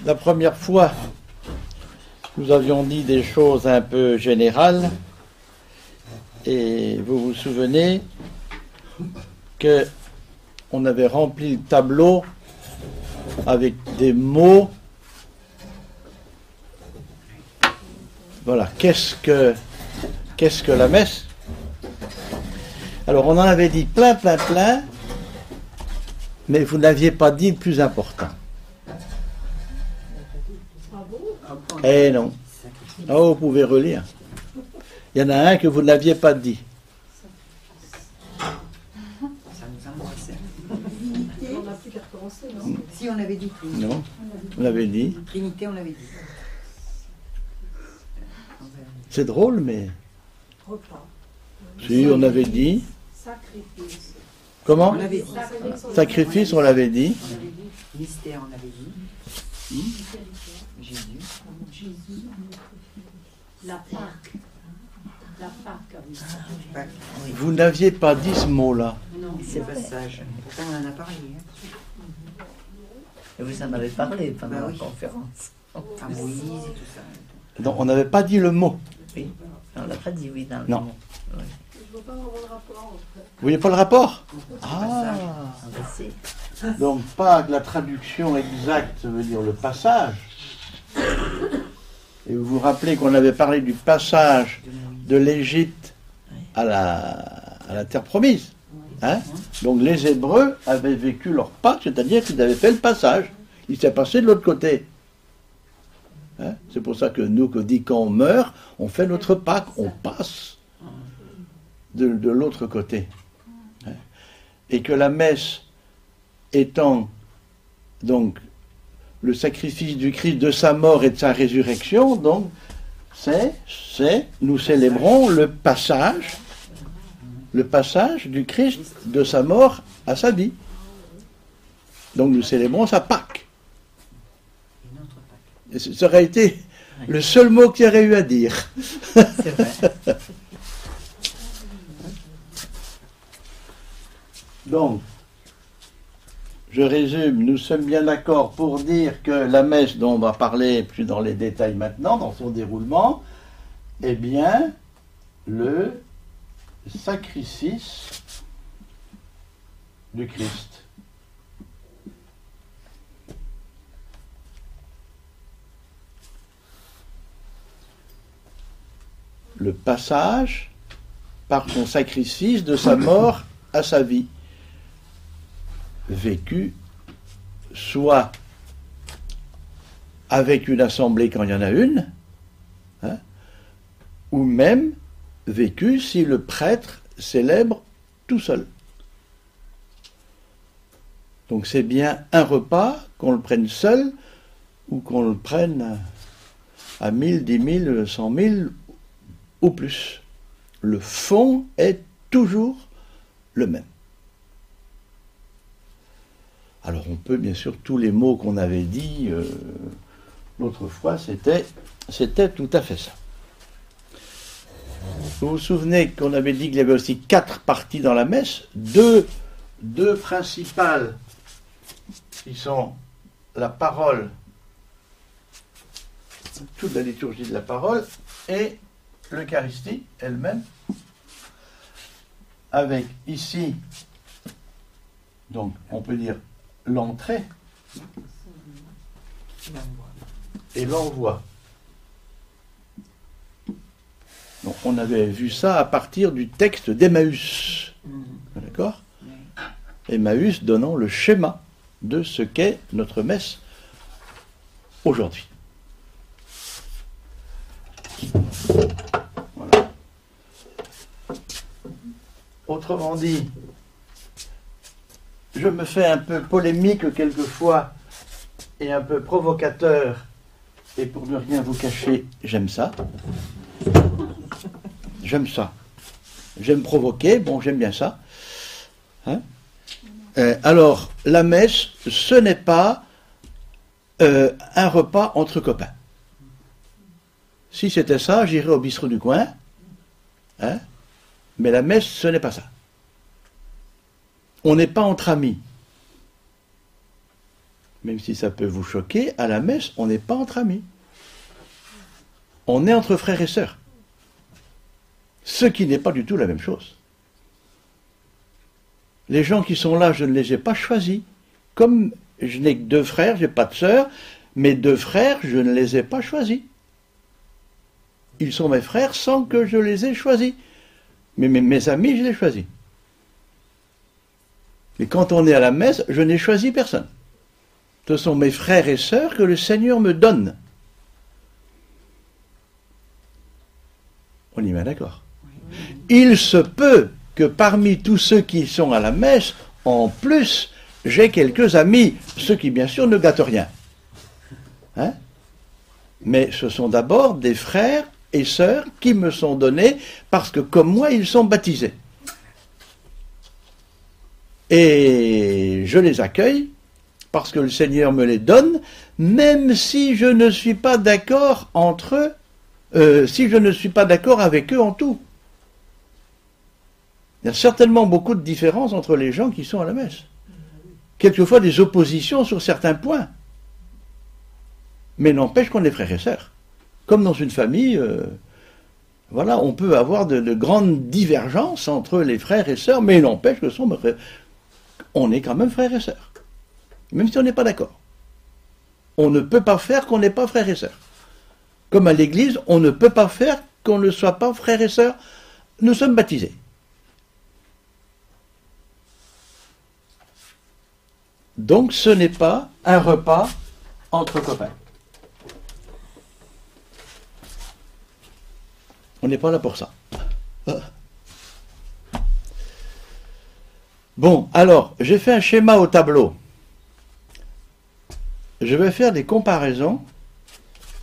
La première fois, nous avions dit des choses un peu générales, et vous vous souvenez que on avait rempli le tableau avec des mots. Voilà, qu'est-ce que la messe? Alors on en avait dit plein, mais vous n'aviez pas dit le plus important. Eh non. Oh, vous pouvez relire. Il y en a un que vous n'aviez pas dit. Ça nous angoissait. On n'a plus qu'à recommencer, non? Si, on avait dit Trinité. Non, on l'avait dit. Trinité, on l'avait dit. C'est drôle, mais... Repas. Si, on avait dit. Sacrifice. Comment? On avait dit. Sacrifice, on l'avait dit. On avait dit. Mystère, on avait dit. Jésus. La Pâque. La Pâque, oui. Pâques, oui. Vous n'aviez pas dit ce mot-là. Non, C'est pas sage. Pourtant, on en a parlé. Hein. Et vous en avez parlé pendant Bah la oui. conférence. À Moïse et tout ça. Donc, on n'avait pas dit le mot. Oui. On l'a pas dit, oui, dans le Non. mot. Oui. je ne vois pas vraiment le rapport entre... Vous voyez pas le rapport? Passage. Ah, ben, c'est- Donc, pas la traduction exacte, ça veut dire le passage. Et vous vous rappelez qu'on avait parlé du passage de l'Égypte à la terre promise. Hein? Donc les Hébreux avaient vécu leur Pâque, c'est-à-dire qu'ils avaient fait le passage. Il s'est passé de l'autre côté. Hein? C'est pour ça que nous, qu'on dit quand on meurt, on fait notre Pâque, on passe de l'autre côté. Hein? Et que la messe étant donc le sacrifice du Christ, de sa mort et de sa résurrection, donc nous célébrons le passage du Christ de sa mort à sa vie. Donc nous célébrons sa Pâque. Et notre Pâques. Et ça aurait été le seul mot qu'il y aurait eu à dire. C'est vrai. Donc, je résume, nous sommes bien d'accord pour dire que la messe dont on va parler plus dans les détails maintenant, dans son déroulement, est bien le sacrifice du Christ. Le passage par son sacrifice de sa mort à sa vie, vécu soit avec une assemblée quand il y en a une, hein, ou même vécu si le prêtre célèbre tout seul. Donc c'est bien un repas, qu'on le prenne seul, ou qu'on le prenne à 1000, 10 000, 100 000 ou plus. Le fond est toujours le même. Alors on peut bien sûr, tous les mots qu'on avait dit l'autre fois, c'était tout à fait ça. Vous vous souvenez qu'on avait dit qu'il y avait aussi 4 parties dans la messe, deux principales qui sont la parole, toute la liturgie de la parole, et l'Eucharistie elle-même, avec ici, donc on peut dire l'entrée et l'envoi. Donc on avait vu ça à partir du texte d'Emmaüs. D'accord? Emmaüs donnant le schéma de ce qu'est notre messe aujourd'hui. Voilà. Autrement dit, je me fais un peu polémique quelquefois et un peu provocateur, et pour ne rien vous cacher, j'aime ça. J'aime ça. J'aime provoquer, bon, j'aime bien ça. Hein? Alors, la messe, ce n'est pas un repas entre copains. Si c'était ça, j'irais au bistrot du coin. Hein? Mais la messe, ce n'est pas ça. On n'est pas entre amis. même si ça peut vous choquer, à la messe, on n'est pas entre amis. On est entre frères et sœurs. Ce qui n'est pas du tout la même chose. Les gens qui sont là, je ne les ai pas choisis. Comme je n'ai que 2 frères, je n'ai pas de sœurs, mes 2 frères, je ne les ai pas choisis. Ils sont mes frères sans que je les ai choisis. Mais mes amis, je les ai choisis. Et quand on est à la messe, je n'ai choisi personne. Ce sont mes frères et sœurs que le Seigneur me donne. On y met d'accord. Il se peut que parmi tous ceux qui sont à la messe, en plus, j'ai quelques amis, ce qui bien sûr ne gâte rien. Hein? Mais ce sont d'abord des frères et sœurs qui me sont donnés parce que comme moi, ils sont baptisés. Et je les accueille parce que le Seigneur me les donne, même si je ne suis pas d'accord entre eux, si je ne suis pas d'accord avec eux en tout. Il y a certainement beaucoup de différences entre les gens qui sont à la messe. Quelquefois des oppositions sur certains points. Mais n'empêche qu'on est frères et sœurs. Comme dans une famille, voilà, on peut avoir de grandes divergences entre les frères et sœurs, mais il n'empêche que on est quand même frères et sœurs. Même si on n'est pas d'accord. On ne peut pas faire qu'on n'est pas frères et sœurs. Comme à l'église, on ne peut pas faire qu'on ne soit pas frères et sœurs. Nous sommes baptisés. Donc ce n'est pas un repas entre copains. On n'est pas là pour ça. Bon, alors, j'ai fait un schéma au tableau. Je vais faire des comparaisons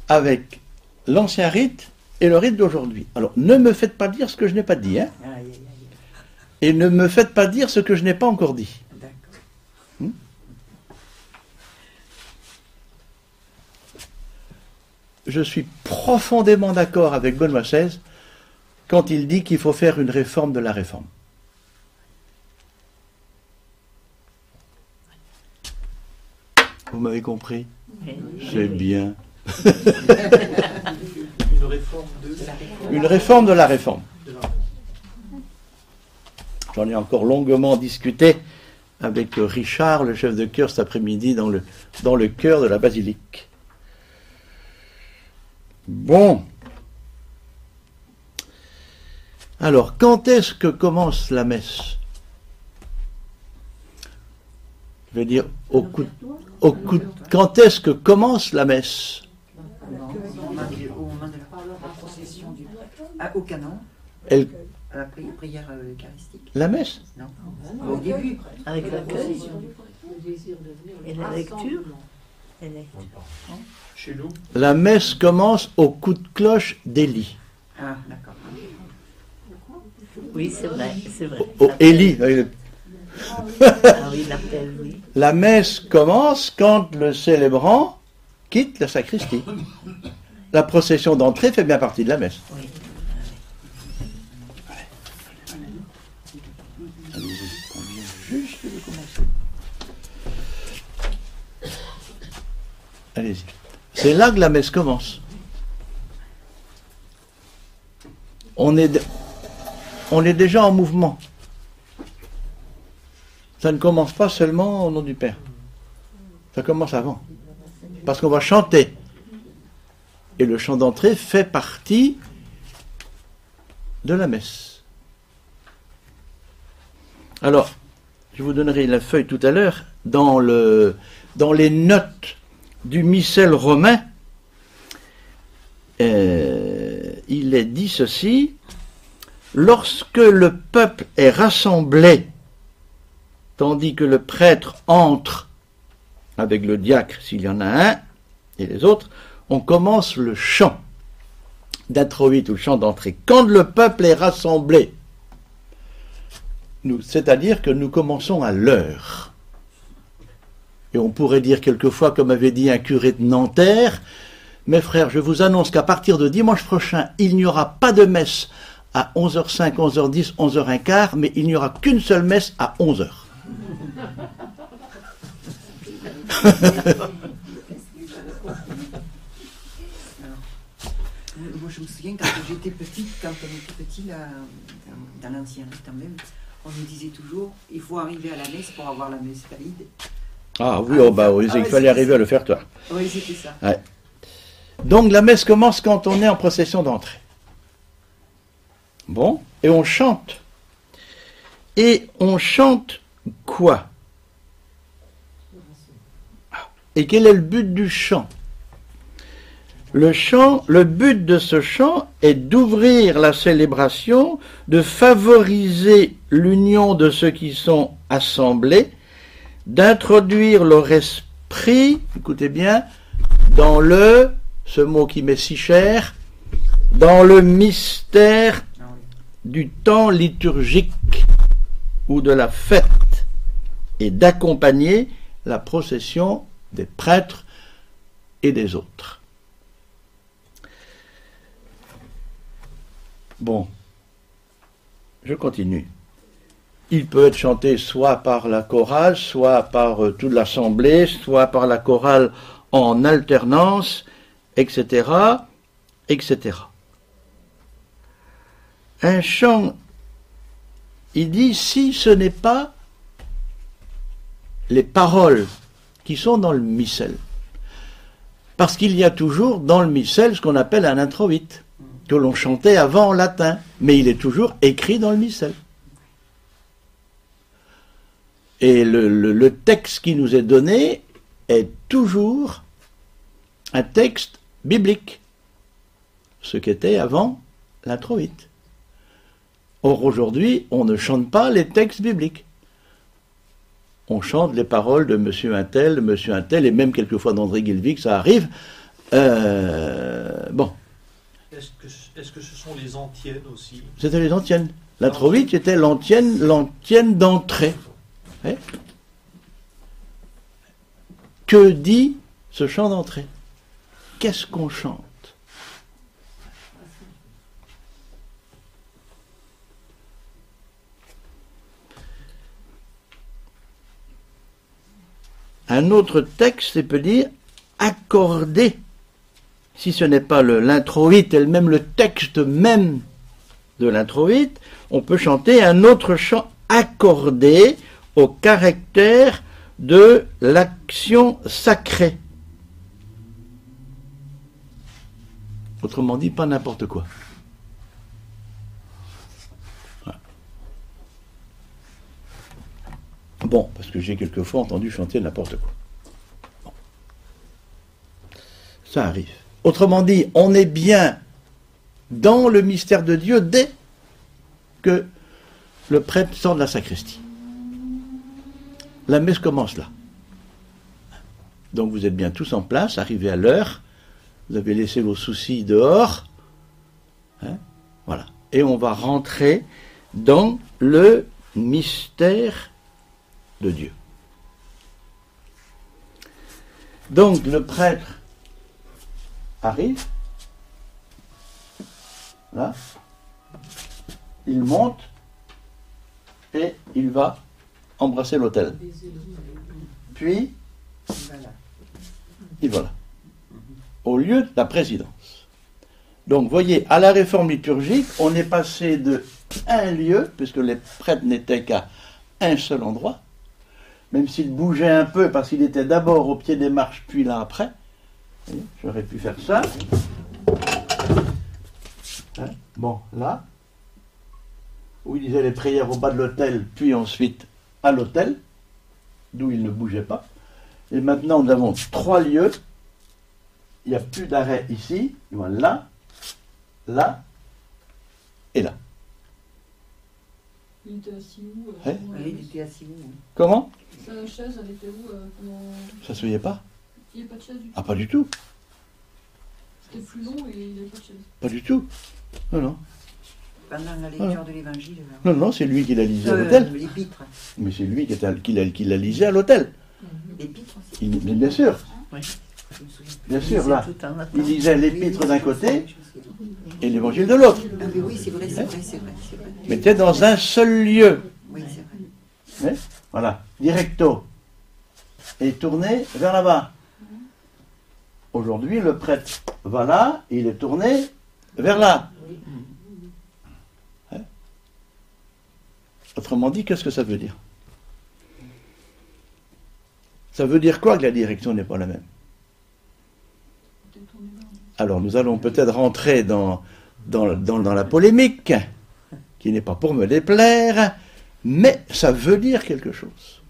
avec l'ancien rite et le rite d'aujourd'hui. Alors, ne me faites pas dire ce que je n'ai pas dit, hein, et ne me faites pas dire ce que je n'ai pas encore dit. Je suis profondément d'accord avec Benoît XVI quand il dit qu'il faut faire une réforme de la réforme. Vous m'avez compris? C'est bien. Une réforme de... Une réforme de la réforme. J'en ai encore longuement discuté avec Richard, le chef de chœur, cet après-midi dans le chœur de la basilique. Bon. Alors, quand est-ce que commence la messe? Je vais dire quand est-ce que commence la messe? Au moment de la procession au canon, Elle, à la prière eucharistique. la messe? Non, au début. Avec l'accueil Le désir de venir, et le la lecture. rassemblement. Et lecture. Chez nous, La messe commence au coup de cloche d'Élie. Ah, d'accord. Oui, c'est vrai, c'est vrai. Au Élie. Ah oui, l'appel, oui. La messe commence quand le célébrant quitte la sacristie. La procession d'entrée fait bien partie de la messe. Oui. Juste de commencer. Allez-y. C'est là que la messe commence. On est déjà en mouvement. Ça ne commence pas seulement au nom du Père. Ça commence avant. Parce qu'on va chanter. Et le chant d'entrée fait partie de la messe. Alors, je vous donnerai la feuille tout à l'heure. Dans les notes du missel romain, il est dit ceci: lorsque le peuple est rassemblé, tandis que le prêtre entre avec le diacre, s'il y en a un, et les autres, on commence le chant d'introïte ou le chant d'entrée. Quand le peuple est rassemblé, c'est-à-dire que nous commençons à l'heure. Et on pourrait dire quelquefois, comme avait dit un curé de Nanterre: mes frères, je vous annonce qu'à partir de dimanche prochain, il n'y aura pas de messe à 11h05, 11h10, 11h15, mais il n'y aura qu'une seule messe à 11h. Moi, je me souviens quand j'étais petite, quand on était petit, là, dans l'ancien temps même, on nous disait toujours il faut arriver à la messe pour avoir la messe valide. Ah oui, oh, bah, oui, il fallait arriver à le faire toi. Oui, c'était ça. Ouais. Donc la messe commence quand on est en procession d'entrée. Bon, et on chante. Et on chante quoi? Et quel est le but du chant? Le but de ce chant est d'ouvrir la célébration, de favoriser l'union de ceux qui sont assemblés, d'introduire leur esprit, écoutez bien, dans ce mot qui m'est si cher, dans le mystère du temps liturgique ou de la fête, et d'accompagner la procession des prêtres et des autres. Bon, je continue. Il peut être chanté soit par la chorale, soit par toute l'assemblée, soit par la chorale en alternance, etc., etc. Un chant, il dit, si ce n'est pas les paroles qui sont dans le missel. Parce qu'il y a toujours dans le missel ce qu'on appelle un introïte, que l'on chantait avant en latin, mais il est toujours écrit dans le missel. Et le texte qui nous est donné est toujours un texte biblique, ce qu'était avant l'introïte. Or aujourd'hui, on ne chante pas les textes bibliques. On chante les paroles de monsieur Untel, et même quelquefois d'André Guilvic, ça arrive. Bon. Est-ce que ce sont les antiennes aussi? C'était les antiennes. L'introïte était l'antienne d'entrée. Ouais. Que dit ce chant d'entrée? Qu'est-ce qu'on chante? Un autre texte peut dire accorder. Si ce n'est pas l'introïte elle-même, le texte même de l'introïte, on peut chanter un autre chant accordé au caractère de l'action sacrée. Autrement dit, pas n'importe quoi. Voilà. Bon, parce que j'ai quelquefois entendu chanter n'importe quoi. Bon. Ça arrive. Autrement dit, on est bien dans le mystère de Dieu dès que le prêtre sort de la sacristie. La messe commence là. Donc vous êtes bien tous en place, arrivés à l'heure, vous avez laissé vos soucis dehors, hein, voilà. Et on va rentrer dans le mystère de Dieu. Donc le prêtre arrive, là, il monte et il va embrasser l'autel. Puis, il va là, au lieu de la présidence. Donc, voyez, à la réforme liturgique, on est passé de un lieu, puisque les prêtres n'étaient qu'à un seul endroit, même s'il bougeait un peu, parce qu'il était d'abord au pied des marches, puis là après. J'aurais pu faire ça. Hein? Bon, là, où il disait les prières au bas de l'autel, puis ensuite à l'autel, d'où il ne bougeait pas. Et maintenant, nous avons 3 lieux. Il n'y a plus d'arrêt ici. Voilà, là et là. Il était assis où Ouais. Oui, il était assis où? Comment? Sa chaise, elle était où Ça se voyait pas? Il n'y avait pas de chaise du tout. Ah, pas du tout. C'était plus long et il n'y avait pas de chaise. Pas du tout. Non, non. Pendant la lecture de l'évangile. Non, non, c'est lui qui la lisait à l'autel. L'épître. Mais c'est lui qui la lisait à l'autel. L'épître aussi. Mais bien sûr. Oui. Je me souviens. Bien sûr, là. Tout en attendant. Il lisait l'épître d'un côté et l'évangile de l'autre. Ah mais oui, c'est vrai, c'est vrai, c'est vrai, c'est vrai. Mais était dans un seul lieu. Oui, c'est vrai. Voilà. Directo. est tourné vers là-bas. Aujourd'hui, le prêtre va là, il est tourné vers là. Hein? Autrement dit, qu'est-ce que ça veut dire? Ça veut dire quoi que la direction n'est pas la même? Alors nous allons peut-être rentrer dans la polémique, qui n'est pas pour me déplaire, mais ça veut dire quelque chose.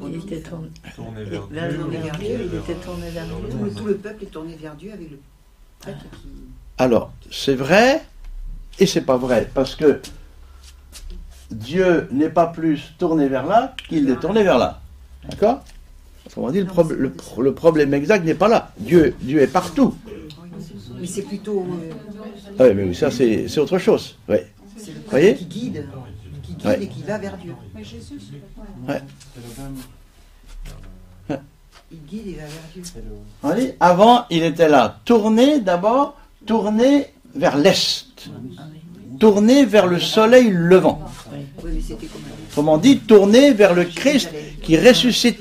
Il était tourné Tourné vers vers Dieu. Dieu, il était tourné vers Dieu. Tout le peuple est tourné vers Dieu avec le prêtre qui... Alors, c'est vrai et c'est pas vrai, parce que Dieu n'est pas plus tourné vers là qu'il est tourné vers là. D'accord? Autrement dit, le problème exact n'est pas là. Dieu est partout. Mais c'est plutôt... Ah oui, mais oui, ça c'est autre chose. Oui. c'est le Voyez prêtre qui guide Ouais. et qui va vers Dieu. Mais Jésus, Ouais. Il guide et va vers Dieu. On dit, avant, il était là, tourné d'abord, tourné vers l'est, tourné vers le soleil levant. Oui, mais c'était comme Autrement dit, tourné vers le Christ qui ressuscite.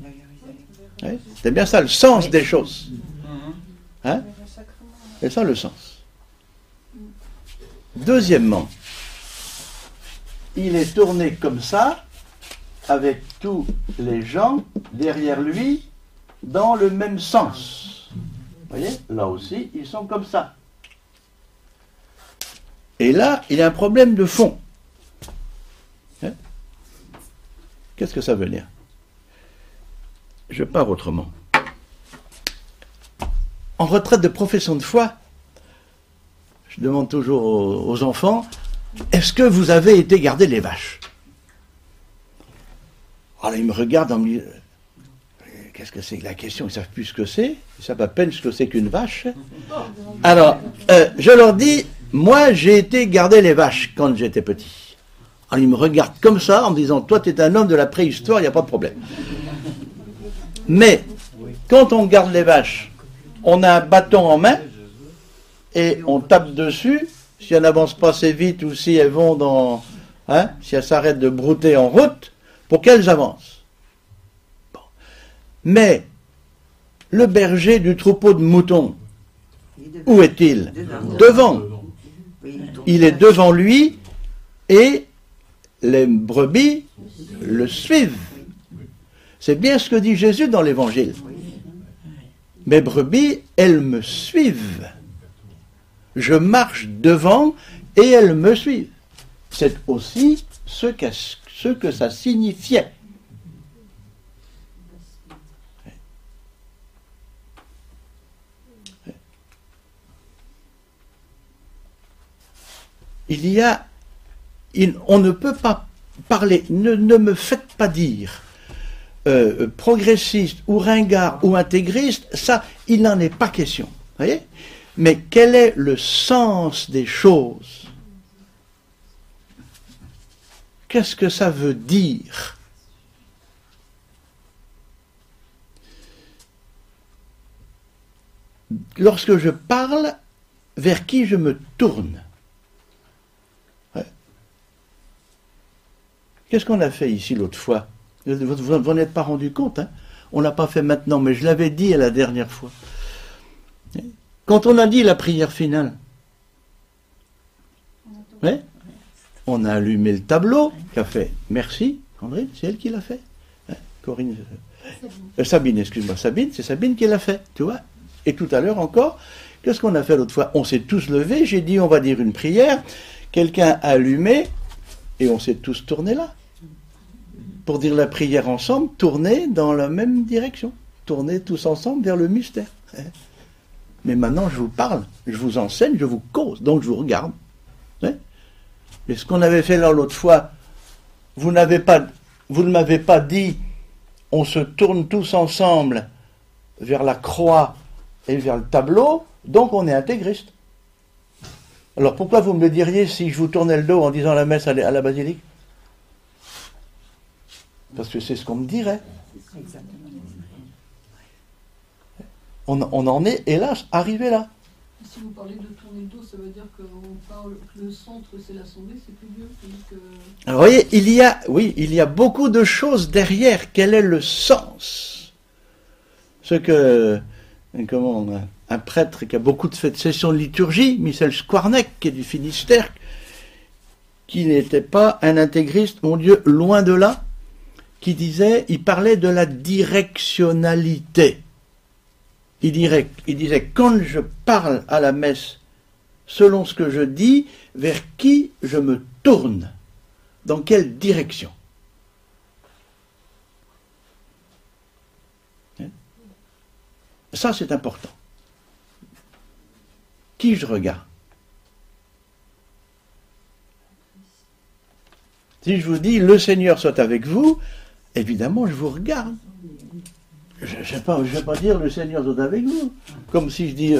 la Jérusalem. Ouais, c'est bien ça le sens des choses. Hein? C'est ça le sens. Deuxièmement, il est tourné comme ça, avec tous les gens derrière lui, dans le même sens. Vous voyez, là aussi, ils sont comme ça. Et là, il y a un problème de fond. Hein? Qu'est-ce que ça veut dire? Je pars autrement. En retraite de profession de foi, je demande toujours aux enfants, est-ce que vous avez été garder les vaches? Alors ils me regardent en me disant, qu'est-ce que c'est que la question? Ils ne savent plus ce que c'est, ils savent à peine ce que c'est qu'une vache. Alors, je leur dis, moi j'ai été garder les vaches quand j'étais petit. Alors ils me regardent comme ça en me disant, toi tu es un homme de la préhistoire, il n'y a pas de problème. Mais, quand on garde les vaches, on a un bâton en main, et on tape dessus, si elles n'avancent pas assez vite, ou si elles vont dans... Hein, si elles s'arrêtent de brouter en route, pour qu'elles avancent. Bon. Mais, le berger du troupeau de moutons, où est-il? Devant. Il est devant lui, et les brebis le suivent. C'est bien ce que dit Jésus dans l'Évangile. Mes brebis, elles me suivent. Je marche devant et elles me suivent. C'est aussi ce que ça signifiait. On ne peut pas parler, ne me faites pas dire progressiste ou ringard ou intégriste, ça, il n'en est pas question. Voyez? Mais quel est le sens des choses? Qu'est-ce que ça veut dire? Lorsque je parle, vers qui je me tourne? Ouais. Qu'est-ce qu'on a fait ici l'autre fois? Vous n'êtes pas rendu compte, hein? On ne l'a pas fait maintenant, mais je l'avais dit la dernière fois. Quand on a dit la prière finale, ouais, on a allumé le tableau qu'a fait. Merci, André, c'est elle qui l'a fait. Hein, Corinne, Sabine, excuse-moi, Sabine, c'est Sabine qui l'a fait, tu vois. Et tout à l'heure encore, qu'est-ce qu'on a fait l'autre fois? On s'est tous levés, j'ai dit on va dire une prière, quelqu'un a allumé, et on s'est tous tournés là. Pour dire la prière ensemble, tourner dans la même direction. Tourner tous ensemble vers le mystère. Mais maintenant, je vous parle, je vous enseigne, je vous cause, donc je vous regarde. Et ce qu'on avait fait là l'autre fois, vous ne m'avez pas dit, on se tourne tous ensemble vers la croix et vers le tableau, donc on est intégriste. Alors pourquoi vous me le diriez si je vous tournais le dos en disant la messe à la basilique? Parce que c'est ce qu'on me dirait. On en est, hélas, arrivé là. Si vous parlez de tourner le dos, ça veut dire qu'on parle que le centre c'est l'Assemblée, c'est plus vieux que... Alors, vous voyez, il y a beaucoup de choses derrière. Quel est le sens? Ce que, un prêtre qui a beaucoup de sessions de liturgie, Michel Squarneck, qui est du Finistère, qui n'était pas un intégriste, mon Dieu, loin de là, il parlait de la directionnalité. Il disait, quand je parle à la messe, selon ce que je dis, vers qui je me tourne, dans quelle direction. Ça, c'est important. Qui je regarde? Si je vous dis, le Seigneur soit avec vous, évidemment, je vous regarde. Je ne vais pas dire, le Seigneur soit avec vous. Comme si je dis,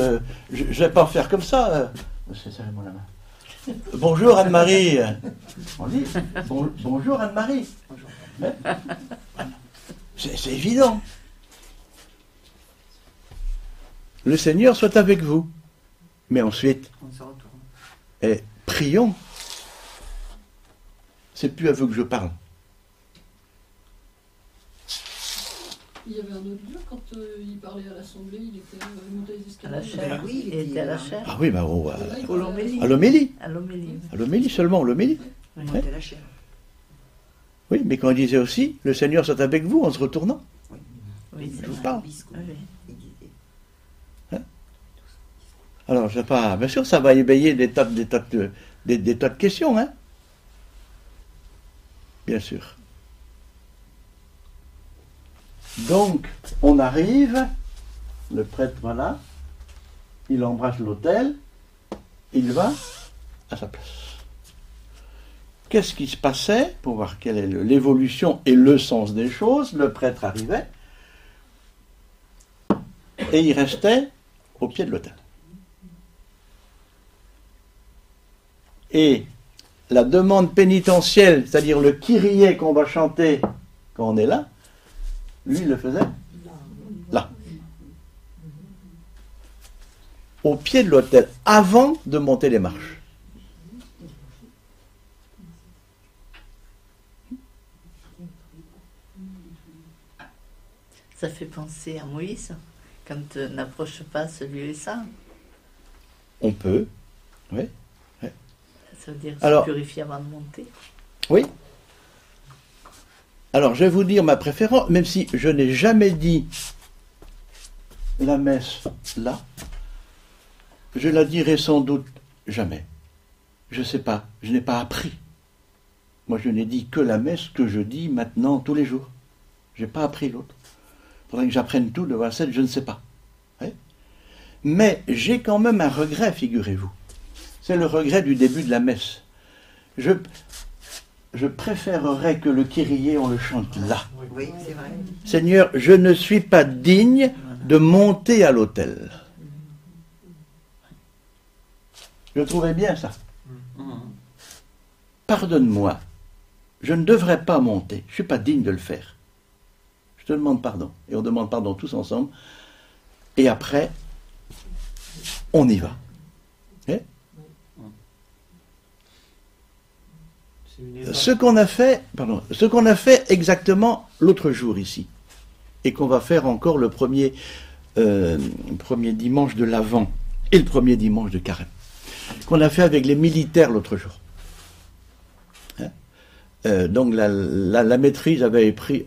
je ne vais pas faire comme ça. C'est ça, mon main. Bonjour Anne-Marie. On dit, bonjour Anne-Marie. C'est évident. Le Seigneur soit avec vous. Mais ensuite, On se retourne. Prions. C'est plus à vous que je parle. Il y avait un autre lieu quand il parlait à l'Assemblée, il était monté les À la escaliers. chaire. oui, Il était à la chaire. Ah oui, bah, Là, il Au parlait Lomélie. à l'homélie. À l'homélie. À l'homélie seulement, l'homélie. On montait la chair. Oui, mais quand il disait aussi, le Seigneur soit avec vous en se retournant. Oui, c'est Je vous vrai. parle. Biscuit. Oui. Il disait. Alors, je sais pas, bien sûr, ça va éveiller des tas de questions, hein. Bien sûr. Donc, on arrive, le prêtre, voilà, il embrasse l'autel, il va à sa place. Qu'est-ce qui se passait, pour voir quelle est l'évolution et le sens des choses? Le prêtre arrivait, et il restait au pied de l'autel. Et la demande pénitentielle, c'est-à-dire le Kyrie qu'on va chanter quand on est là, lui, il le faisait là. Au pied de l'autel, avant de monter les marches. Ça fait penser à Moïse, quand n'approche pas ce lieu saint. On peut, oui. Ça veut dire Alors- se purifier avant de monter. Oui. Alors, je vais vous dire ma préférence, même si je n'ai jamais dit la messe là, je la dirai sans doute jamais. Je ne sais pas, je n'ai pas appris. Moi, je n'ai dit que la messe que je dis maintenant tous les jours. Je n'ai pas appris l'autre. Il faudrait que j'apprenne tout de Valset, je ne sais pas. Oui. Mais j'ai quand même un regret, figurez-vous. C'est le regret du début de la messe. Je préférerais que le Kyrie, on le chante là. Oui, c'est vrai. Seigneur, je ne suis pas digne de monter à l'autel. Je trouvais bien ça. Pardonne-moi. Je ne devrais pas monter. Je ne suis pas digne de le faire. Je te demande pardon. Et on demande pardon tous ensemble. Et après, on y va. C'est une étape. Ce qu'on a fait exactement l'autre jour ici, et qu'on va faire encore le premier dimanche de l'Avent et le premier dimanche de Carême, qu'on a fait avec les militaires l'autre jour. Hein? Donc la maîtrise avait pris.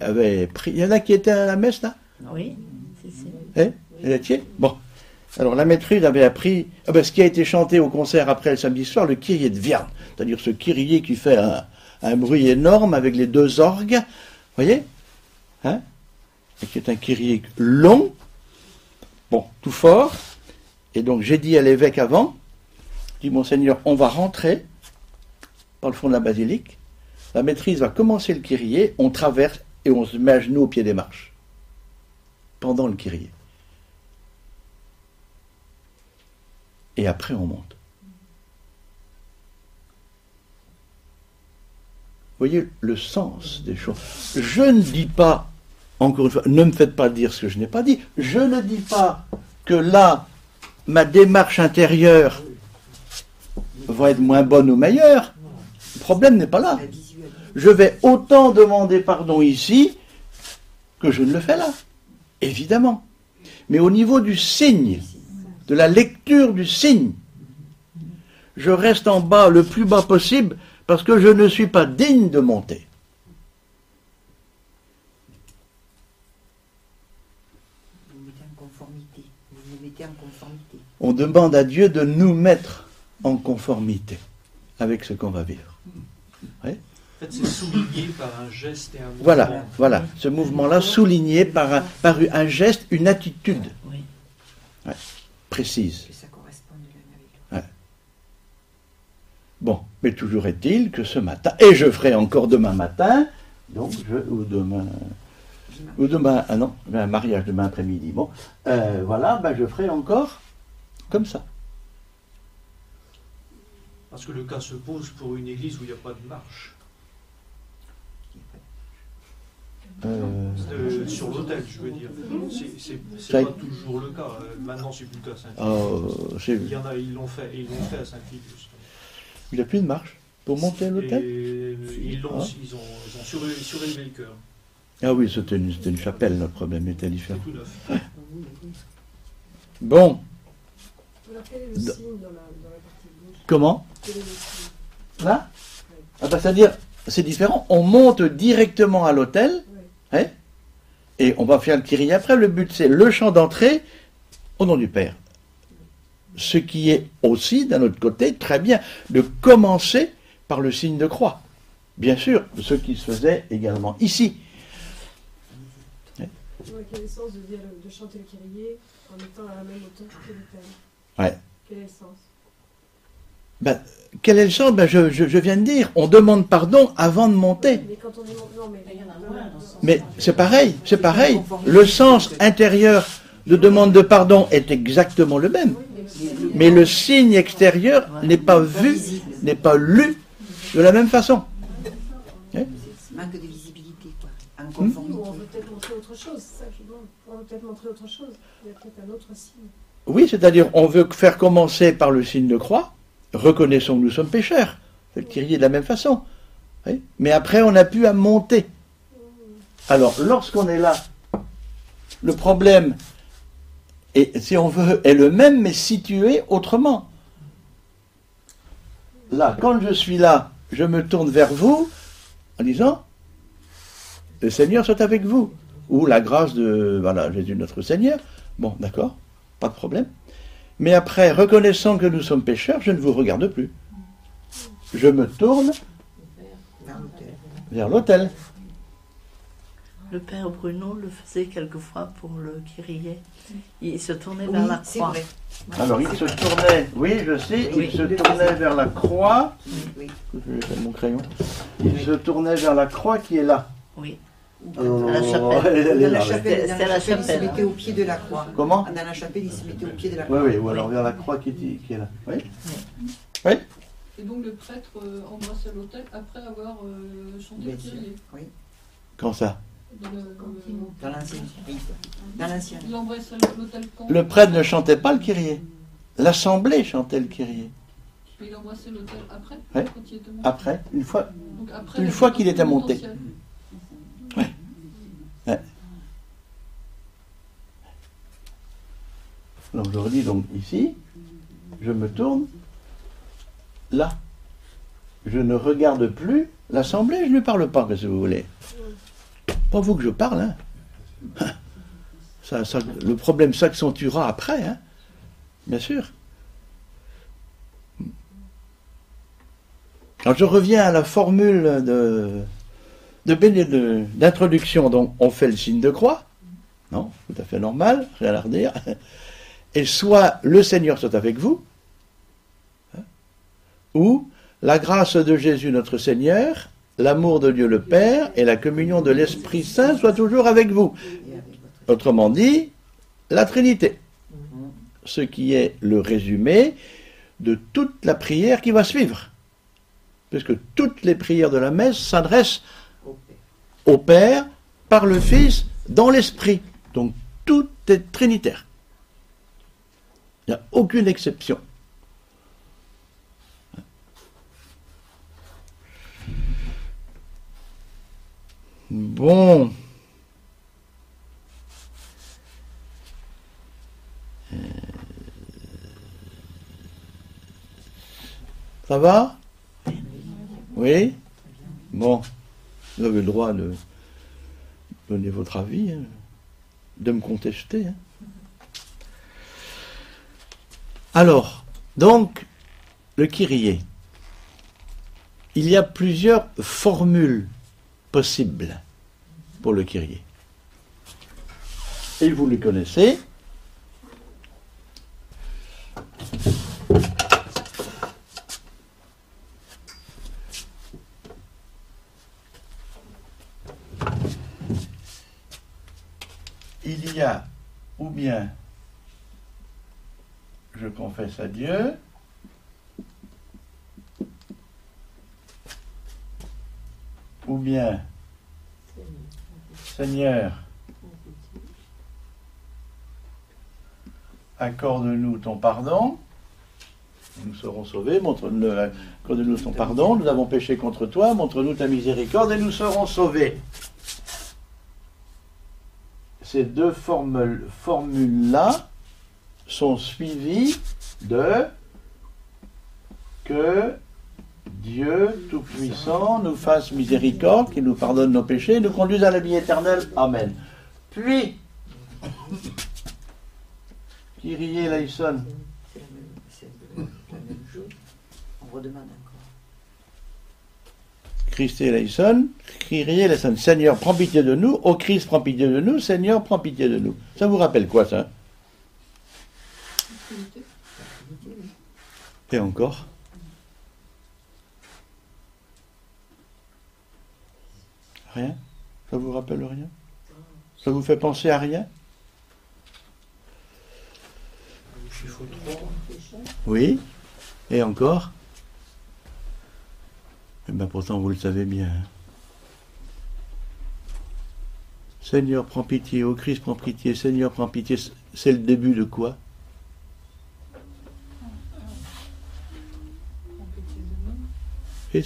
Il y en a qui étaient à la messe là? Oui, si, si. Hein? Vous étiez? Bon. Alors la maîtrise avait appris ce qui a été chanté au concert après le samedi soir, le Kyrie de Vierne, c'est-à-dire ce Kyrie qui fait un bruit énorme avec les deux orgues, voyez, hein, et qui est un Kyrie long, bon, tout fort. Et donc j'ai dit à l'évêque avant, je dis Monseigneur, on va rentrer par le fond de la basilique, la maîtrise va commencer le Kyrie, on traverse et on se met à genoux au pied des marches pendant le Kyrie. Et après, on monte. Vous voyez le sens des choses. Je ne dis pas, encore une fois, ne me faites pas dire ce que je n'ai pas dit. Je ne dis pas que là, ma démarche intérieure va être moins bonne ou meilleure, le problème n'est pas là. La visuelle. Je vais autant demander pardon ici que je ne le fais là, évidemment. Mais au niveau du signe, de la lecture du signe, je reste en bas le plus bas possible parce que je ne suis pas digne de monter. Vous vous mettez en conformité. Vous vous mettez en conformité. On demande à Dieu de nous mettre en conformité avec ce qu'on va vivre. En fait, c'est souligné par un geste et un mouvement. Voilà, ce mouvement-là souligné par un geste, une attitude Oui. précise. Que ça corresponde l'un avec l'autre. Bon, mais toujours est-il que ce matin, et je ferai encore demain matin, donc ou demain, ah non, un mariage demain après-midi, bon, voilà, je ferai encore comme ça. Parce que le cas se pose pour une église où il n'y a pas de marche. Sur l'autel, je veux dire. C'est pas toujours le cas. Maintenant, c'est plus le cas à Saint-Philippe. Il y en a, ils l'ont fait à Saint-Philippe, justement. Il n'y a plus de marche pour monter à l'autel? Ils ont surélevé le cœur. Ah oui, c'était une chapelle, le problème était différent. C'est tout neuf. Bon, Alors, quel est le signe dans la partie gauche? comment? Quel est le signe? Là? C'est-à-dire, c'est différent. On monte directement à l'autel, hein, et on va faire le Kyrie après. Le but, c'est le chant d'entrée au nom du Père. Ce qui est aussi, d'un autre côté, très bien, de commencer par le signe de croix. Bien sûr, ce qui se faisait également ici. Quel est le sens de chanter le Kyrie en étant à la même hauteur que l'autel? Ouais. Quel est le sens? Quel est le sens? Je viens de dire, on demande pardon avant de monter. Mais quand on est non, mais il y en a moins dans ce sens. Mais c'est pareil, c'est pareil. Le sens intérieur de demande de pardon est exactement le même. Mais le signe extérieur n'est pas vu, n'est pas lu de la même façon. Manque de visibilité, quoi. En Oui, conformité. ou on veut peut-être montrer autre chose, c'est ça que je demande. On veut peut-être montrer autre chose. Il y a peut-être un autre signe. Oui, c'est-à-dire on veut faire commencer par le signe de croix. Reconnaissons que nous sommes pécheurs. C'est le Kyrie de la même façon. Oui. Mais après, on n'a plus à monter. Alors, lorsqu'on est là, le problème, si on veut, est le même, mais situé autrement. Là, quand je suis là, je me tourne vers vous en disant « Le Seigneur soit avec vous » ou « La grâce de Jésus notre Seigneur ». Bon, d'accord, pas de problème. Mais après, reconnaissant que nous sommes pécheurs, je ne vous regarde plus. Je me tourne vers l'autel. Le père Bruno le faisait quelquefois pour le Kyrie. Il se tournait Oui, vers la c'est croix. vrai. Alors, il se tournait, oui, je sais, il se tournait vers la croix. Oui. Je vais faire mon crayon. Il se tournait vers la croix qui est là. Oui. Oh, À la chapelle. elle est Dans là, la oui. chapelle, C'était à la il se chapelle. mettait au pied de la croix. Comment? Dans la chapelle, il se mettait au pied de la Oui, croix. oui, ou alors vers la croix qui est là. Oui. Oui. Et donc le prêtre embrassait l'autel après avoir chanté le Bien sûr. Kyrie. Oui. Quand ça? Dans l'ancien. Oui. Dans l'ancien. Il embrassait l'autel quand? Le prêtre ne chantait pas le Kyrie. L'assemblée chantait le Kyrie. Mais il embrassait l'autel après? Ouais. Quand il était monté. Après, une fois. Donc après Une le fois qu'il était sacrement monté. potentiel. Donc je redis donc ici, je me tourne là. Je ne regarde plus l'assemblée, je ne lui parle pas, si vous voulez. Pas vous que je parle, hein. Le problème s'accentuera après, hein. Bien sûr. Alors je reviens à la formule d'introduction. Donc on fait le signe de croix, non, tout à fait normal, rien à redire. Et soit le Seigneur soit avec vous, hein, ou la grâce de Jésus notre Seigneur, l'amour de Dieu le Père et la communion de l'Esprit Saint soient toujours avec vous. Autrement dit, la Trinité. Ce qui est le résumé de toute la prière qui va suivre. Puisque toutes les prières de la messe s'adressent au Père, par le Fils, dans l'Esprit. Donc tout est trinitaire. Il n'y a aucune exception. Bon. Ça va? Oui? Bon. Vous avez le droit de donner votre avis, hein, de me contester. Hein. Alors, donc, le Kyrie. Il y a plusieurs formules possibles pour le Kyrie. Et vous les connaissez. Il y a ou bien je confesse à Dieu, ou bien Seigneur, accorde-nous ton pardon, nous serons sauvés, accorde-nous ton pardon, nous avons péché contre toi, montre-nous ta miséricorde et nous serons sauvés. Ces deux formules-là sont suivies de que Dieu Tout-Puissant nous fasse miséricorde, qu'il nous pardonne nos péchés, nous conduise à la vie éternelle. Amen. Puis, Kyrie eleison. C'est la même chose. On redemande encore. Christ eleison, Kyrie eleison. Seigneur, prends pitié de nous. Ô Christ, prends pitié de nous. Seigneur, prends pitié de nous. Ça vous rappelle quoi, ça? Et encore? Rien? Ça vous rappelle rien? Ça vous fait penser à rien? Chiffre 3. Oui. Et encore? Eh bien, pourtant, vous le savez bien. Hein. Seigneur, prends pitié. Ô Christ, prends pitié. Seigneur, prends pitié. C'est le début de quoi?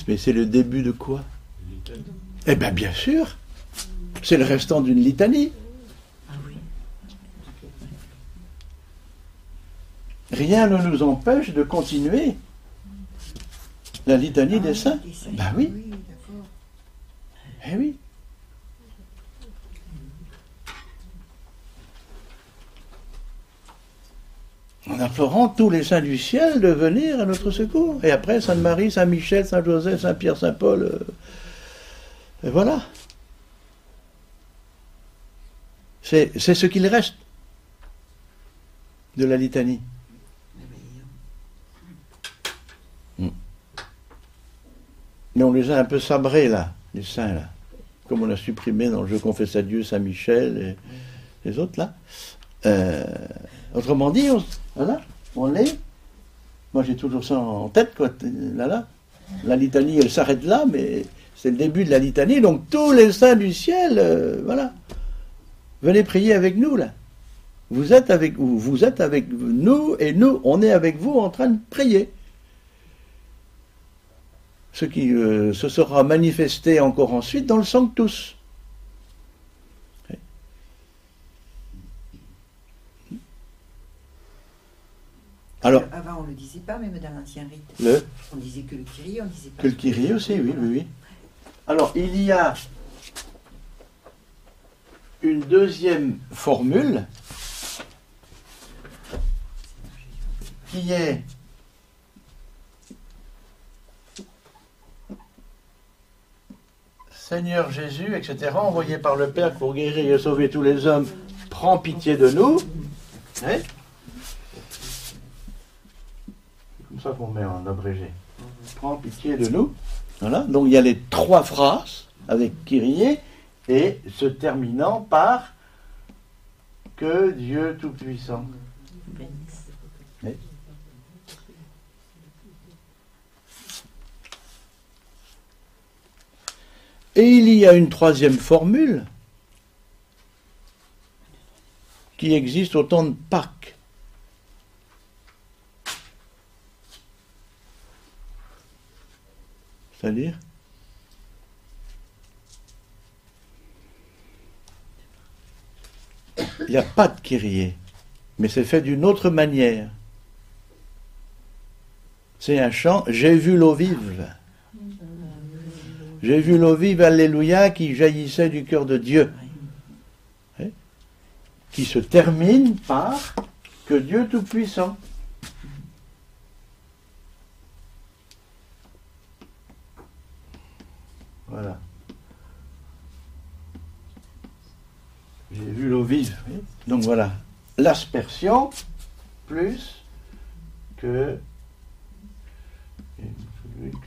Mais c'est le début de quoi? Eh bien, bien sûr. C'est le restant d'une litanie. Rien ne nous empêche de continuer la litanie des saints. Ben oui. Eh oui. En implorant tous les saints du ciel de venir à notre secours. Et après, Sainte Marie, Saint Michel, Saint Joseph, Saint Pierre, Saint Paul. Et voilà. C'est ce qu'il reste de la litanie. Mais on les a un peu sabrés, là, les saints, là. Comme on a supprimé dans le Je confesse à Dieu, Saint Michel et les autres, là. Autrement dit, on est. Moi, j'ai toujours ça en tête, quoi. Là. La litanie, elle s'arrête là, mais c'est le début de la litanie. Donc, tous les saints du ciel, voilà. Venez prier avec nous, là. Vous êtes avec nous, et nous, on est avec vous en train de prier. Ce qui se sera manifesté encore ensuite dans le Sanctus. Alors, avant, on ne le disait pas, même dans l'ancien rite. On disait que le Kyrie, on disait pas. Que le Kyrie aussi, oui. Alors, il y a une deuxième formule qui est Seigneur Jésus, etc., envoyé par le Père pour guérir et sauver tous les hommes, prends pitié de nous. C'est comme ça qu'on met en abrégé. Prends pitié de nous. Voilà. Donc il y a les trois phrases avec Kyrie et se terminant par que Dieu Tout-Puissant. Oui. Et il y a une troisième formule qui existe au temps de Pâques. C'est-à-dire? Il n'y a pas de Kyrie, mais c'est fait d'une autre manière. C'est un chant, j'ai vu l'eau vive. J'ai vu l'eau vive, alléluia, qui jaillissait du cœur de Dieu. Qui se termine par que Dieu Tout-Puissant. Voilà. J'ai vu l'eau vive. Donc voilà. L'aspersion plus que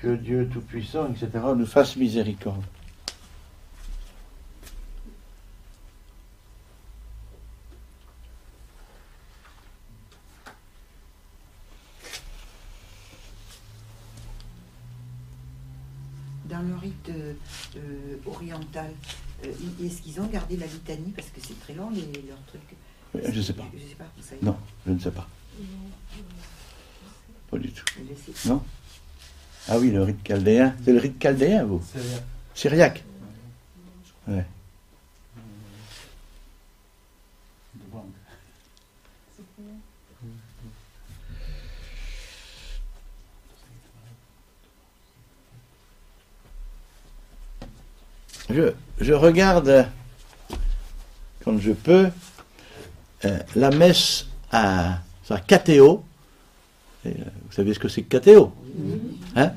Dieu Tout-Puissant, etc., nous fasse miséricorde. Dans le rite oriental, est-ce qu'ils ont gardé la litanie? Parce que c'est très long, leurs trucs. Je ne sais pas. Je sais pas, vous savez. Non, je ne sais pas. Pas du tout. Non? Ah oui, le rite chaldéen. C'est le rite chaldéen, vous? Syriaque. Ouais. Je regarde, quand je peux, la messe à Catéo. Vous savez ce que c'est que Catéo? Hein?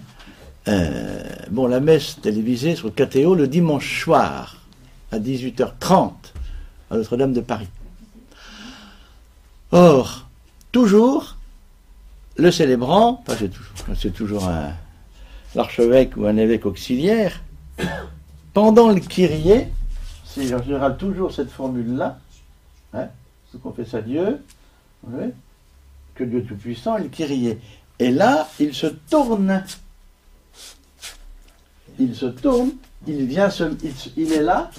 Bon, la messe télévisée sur Catéo le dimanche soir à 18h30 à Notre-Dame de Paris. Or, toujours, le célébrant, enfin c'est toujours l'archevêque ou un évêque auxiliaire, pendant le Kyrie, c'est en général toujours cette formule-là, hein, ce qu'on fait à Dieu, oui, que Dieu Tout-Puissant, le Kyrie. Et là, il se tourne. Il se tourne, il vient il est là,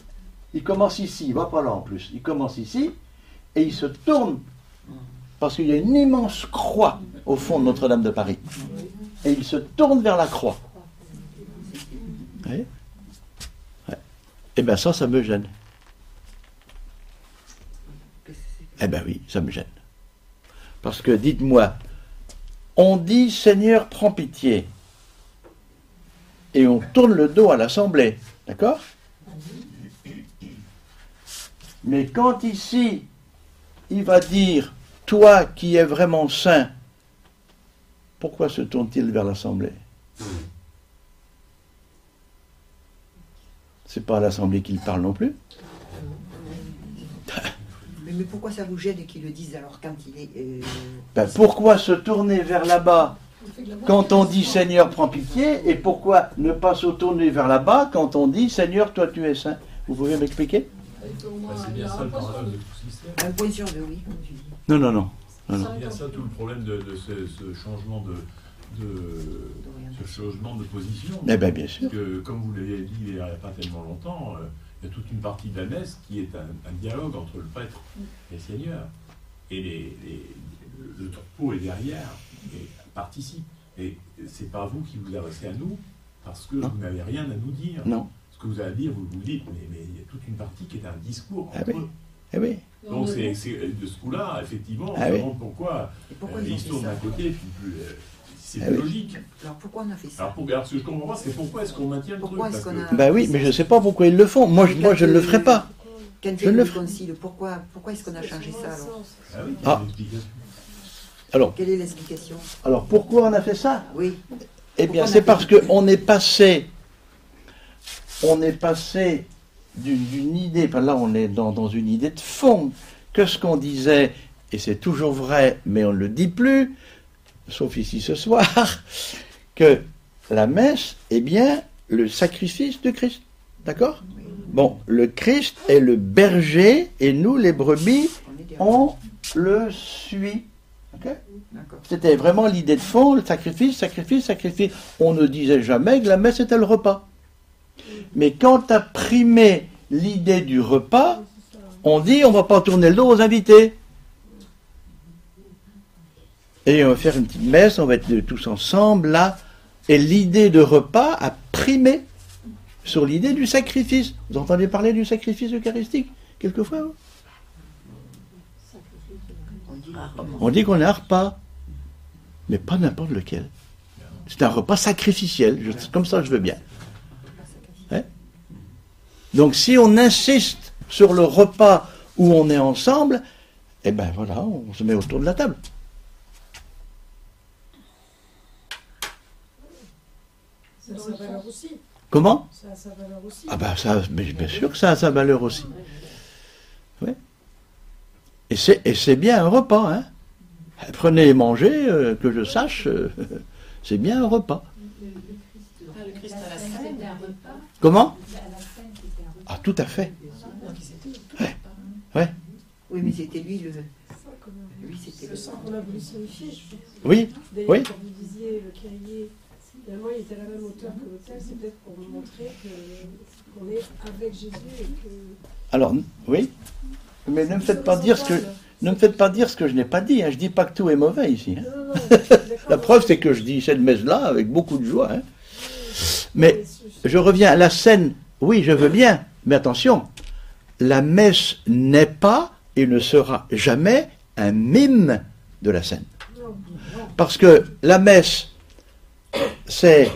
il commence ici, il va pas là en plus, il commence ici, et il se tourne, parce qu'il y a une immense croix au fond de Notre-Dame de Paris. Et il se tourne vers la croix. Vous voyez? Eh bien ça me gêne. Eh bien oui, ça me gêne. Parce que, dites-moi, on dit « Seigneur, prends pitié » et on tourne le dos à l'Assemblée, d'accord? Mais quand ici, il va dire « Toi qui es vraiment saint », pourquoi se tourne-t-il vers l'Assemblée? C'est pas à l'Assemblée qu'il parle non plus. Mais pourquoi ça vous gêne qu'ils le disent alors quand il est... Ben, pourquoi se tourner vers là-bas quand on dit Seigneur prends pitié, et pourquoi ne pas se tourner vers là-bas quand on dit Seigneur toi tu es saint? Vous pouvez m'expliquer? C'est bien ça le paradoxe de tout ce système. Un point sur deux, oui. Non. C'est bien ça tout le problème de ce changement ce changement de position. Eh bien, bien sûr. Que, comme vous l'avez dit il n'y a pas tellement longtemps, il y a toute une partie de la messe qui est un dialogue entre le prêtre et le Seigneur. Et le troupeau est derrière et participe. Et c'est pas vous qui vous adressez à nous parce que vous n'avez rien à nous dire. Non. Ce que vous avez à dire, vous dites, mais il y a toute une partie qui est un discours entre eux. Eh oui. Donc c'est de ce coup-là, effectivement, on se demande pourquoi ils se tournent d'un côté, puis c'est logique. Alors pourquoi on a fait ça? Alors ce que je comprends pas, c'est pourquoi est-ce qu'on maintient le truc parce que... Ben oui, mais je ne sais pas pourquoi ils le font. Moi je ne le ferai pas. Quand il y a le concile, pourquoi est-ce qu'on a changé ça alors? Ah oui, quelle est l'explication? Alors, quelle est l'explication? Alors pourquoi on a fait ça? Oui. Eh bien c'est parce qu'on est passé d'une idée, enfin là on est dans une idée de fond, que ce qu'on disait, et c'est toujours vrai, mais on ne le dit plus, sauf ici ce soir, que la messe est bien le sacrifice de Christ. D'accord? Bon, le Christ est le berger, et nous, les brebis, on le suit. Okay? C'était vraiment l'idée de fond, le sacrifice. On ne disait jamais que la messe était le repas. Mais quand a primé l'idée du repas, on dit on ne va pas tourner le dos aux invités. Et on va faire une petite messe, on va être tous ensemble là, Et l'idée de repas a primé sur l'idée du sacrifice. Vous entendez parler du sacrifice eucharistique, quelquefois, hein? On dit qu'on est un repas, mais pas n'importe lequel. C'est un repas sacrificiel, comme ça je veux bien. Hein? Donc si on insiste sur le repas où on est ensemble, eh ben voilà, on se met autour de la table. Ça a sa valeur aussi. Comment? Ça a sa valeur aussi. Ah ben ça, bien sûr que ça a sa valeur aussi. Ouais. Et c'est bien un repas, hein. Prenez et mangez, que je sache, c'est bien un repas. Le Christ à la scène, c'était un repas. Comment? Ah, tout à fait. Ouais. Ouais. Oui, mais c'était lui le. Lui, c'était C'est le ça qu'on a voulu signifier. Oui. D'ailleurs, Oui. quand vous disiez le Kyrie, finalement, il était à la même hauteur que l'autel, c'est peut-être pour nous montrer qu'on est avec Jésus et que. Alors, oui. Mais ne me faites pas dire ce que je n'ai pas dit. Hein. Je dis pas que tout est mauvais ici. Hein. Non, La preuve, c'est que je dis cette messe-là avec beaucoup de joie. Hein. Mais je reviens à la scène. Oui, je veux bien. Mais attention, la messe n'est pas et ne sera jamais un mime de la scène. Parce que la messe, c'est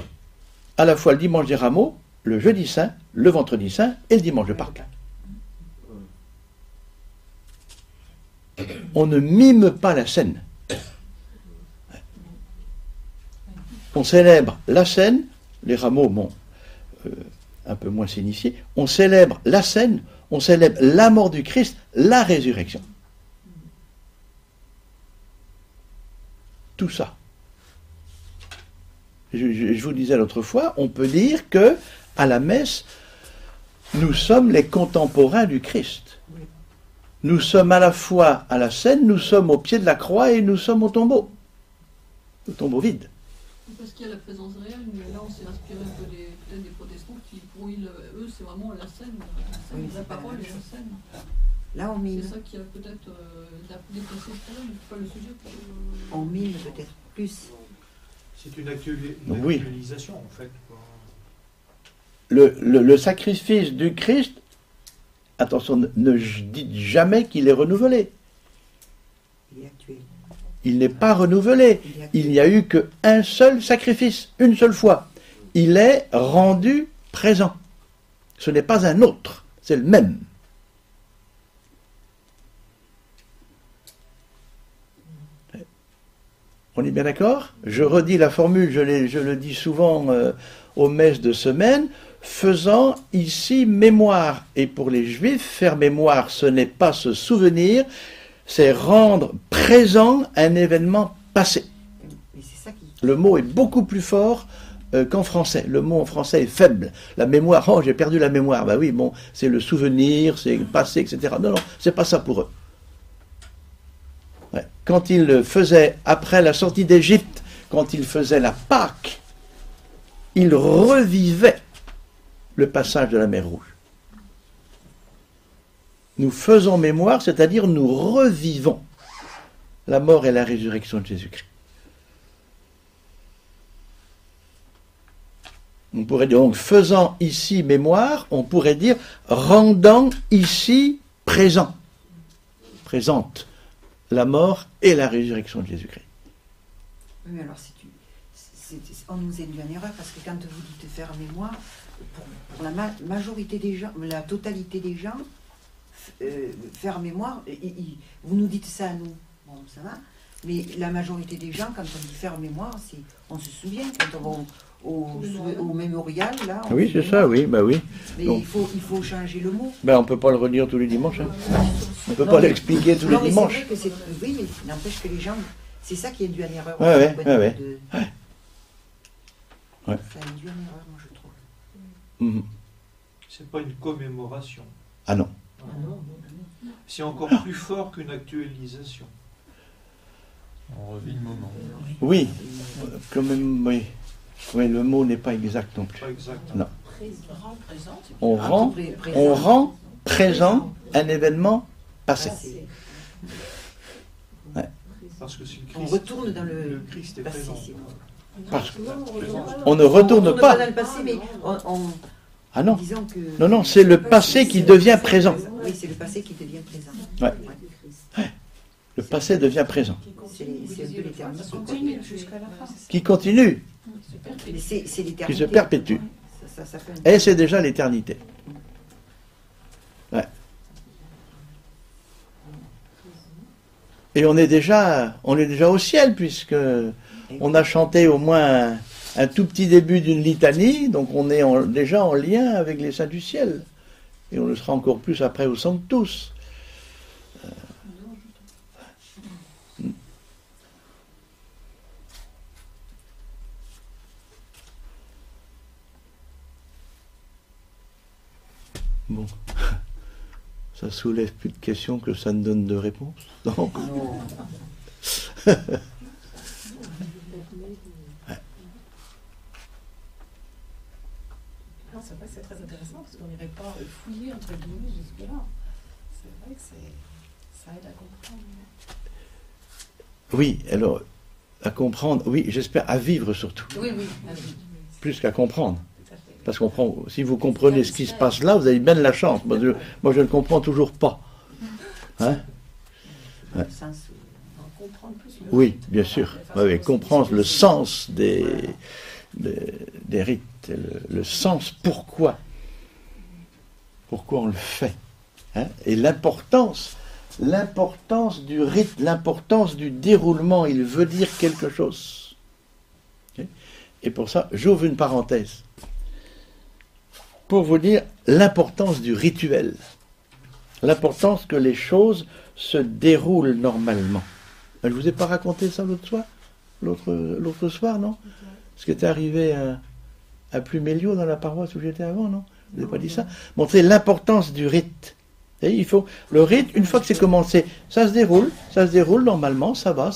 à la fois le dimanche des rameaux, le jeudi saint, le vendredi saint et le dimanche de Pâques. On ne mime pas la scène. On célèbre la scène, les rameaux, bon, un peu moins signifiés, on célèbre la scène, on célèbre la mort du Christ, la résurrection. Tout ça. Je vous disais l'autre fois, on peut dire que à la messe, nous sommes les contemporains du Christ. Nous sommes à la fois à la scène, nous sommes au pied de la croix et nous sommes au tombeau vide. Parce qu'il y a la présence réelle, mais là on s'est inspiré un peu peut-être des protestants qui, pour eux, c'est vraiment la scène, Oui, la parole et la scène. Là, on mime. C'est ça qui a peut-être déplacé le problème, c'est pas le sujet. On mime peut-être plus. C'est une Oui. actualisation, en fait. Quoi. Le sacrifice du Christ, attention, ne dites jamais qu'il est renouvelé. Il est actuel. Il n'est pas renouvelé. Il n'y a eu qu'un seul sacrifice, une seule fois. Il est rendu présent. Ce n'est pas un autre, c'est le même. On est bien d'accord? Je redis la formule, je le dis souvent aux messes de semaine, faisant ici mémoire. Et pour les Juifs, faire mémoire, ce n'est pas se souvenir, c'est rendre présent un événement passé. Mais c'est ça qui. Le mot est beaucoup plus fort qu'en français. Le mot en français est faible. La mémoire, oh j'ai perdu la mémoire. Ben oui, bon, c'est le souvenir, c'est le passé, etc. Non, non, c'est pas ça pour eux. Ouais. Quand ils faisaient, après la sortie d'Égypte, quand ils faisaient la Pâque, ils revivaient le passage de la mer Rouge. Nous faisons mémoire, c'est-à-dire nous revivons la mort et la résurrection de Jésus-Christ. On pourrait dire, donc, faisant ici mémoire, on pourrait dire, rendant ici présent. Présente la mort et la résurrection de Jésus-Christ. Oui, mais alors, on nous induit en erreur, parce que quand vous dites faire mémoire, pour la majorité des gens, la totalité des gens, faire mémoire, vous nous dites ça à nous, bon, ça va, mais la majorité des gens, quand on dit faire mémoire, on se souvient, quand on va au mémorial, là. Oui, c'est ça, oui, bah oui. Mais donc, il faut changer le mot. ben, on ne peut pas le redire tous les dimanches. Hein. On ne peut pas l'expliquer tous les dimanches. C'est vrai que oui, mais n'empêche que les gens, c'est ça qui induit en erreur. Ouais. Ça induit en erreur, moi, je trouve. Mhm. C'est pas une commémoration. Ah non. C'est encore plus fort qu'une actualisation. On revit le moment. Oui, quand même, oui. Oui, le mot n'est pas exact non plus. Pas exact. Non. Présent, On rend présent un événement passé. Parce que si le Christ, On retourne dans le Christ est passé. présent. Parce qu'on ne retourne pas. Dans le passé, mais Ah non. disant que... Non, non, c'est le passé qui devient présent. Oui, c'est le passé qui devient présent. Ouais. Ouais. Le passé devient présent. C'est un peu l'éternité. Qui continue, Mais c'est l'éternité. qui se perpétue. Ça fait Et c'est déjà l'éternité. Ouais. Et on est déjà au ciel, puisque on a chanté au moins un tout petit début d'une litanie, donc on est déjà en lien avec les saints du ciel. Et on le sera encore plus après au Sanctus. Bon, ça soulève plus de questions que ça ne donne de réponses. Non. Ouais. Non, c'est vrai que c'est très intéressant parce qu'on n'irait pas fouiller entre guillemets jusque-là. C'est vrai que ça aide à comprendre. Oui, alors, à comprendre, oui, j'espère à vivre surtout, Oui, oui, ah oui. plus qu'à comprendre. Tout à fait. Parce qu'on si vous comprenez ce qui se passe là, vous avez bien de la chance. Moi, je ne comprends toujours pas. Hein? Ouais. En comprendre plus le Oui, rite, bien voilà, sûr. de façon Oui, plus comprendre le spécifique. sens Voilà. des rites, le sens pourquoi on le fait. Hein? Et l'importance du rite, l'importance du déroulement, il veut dire quelque chose. Okay? Et pour ça, j'ouvre une parenthèse. Pour vous dire l'importance du rituel. L'importance que les choses se déroulent normalement. Je ne vous ai pas raconté ça l'autre soir, non? Ce qui était arrivé à Pluméliau dans la paroisse où j'étais avant, non? Je vous ai pas dit ça? Montrer l'importance du rite. Et il faut le rite, une fois que c'est commencé, ça se déroule normalement, ça va,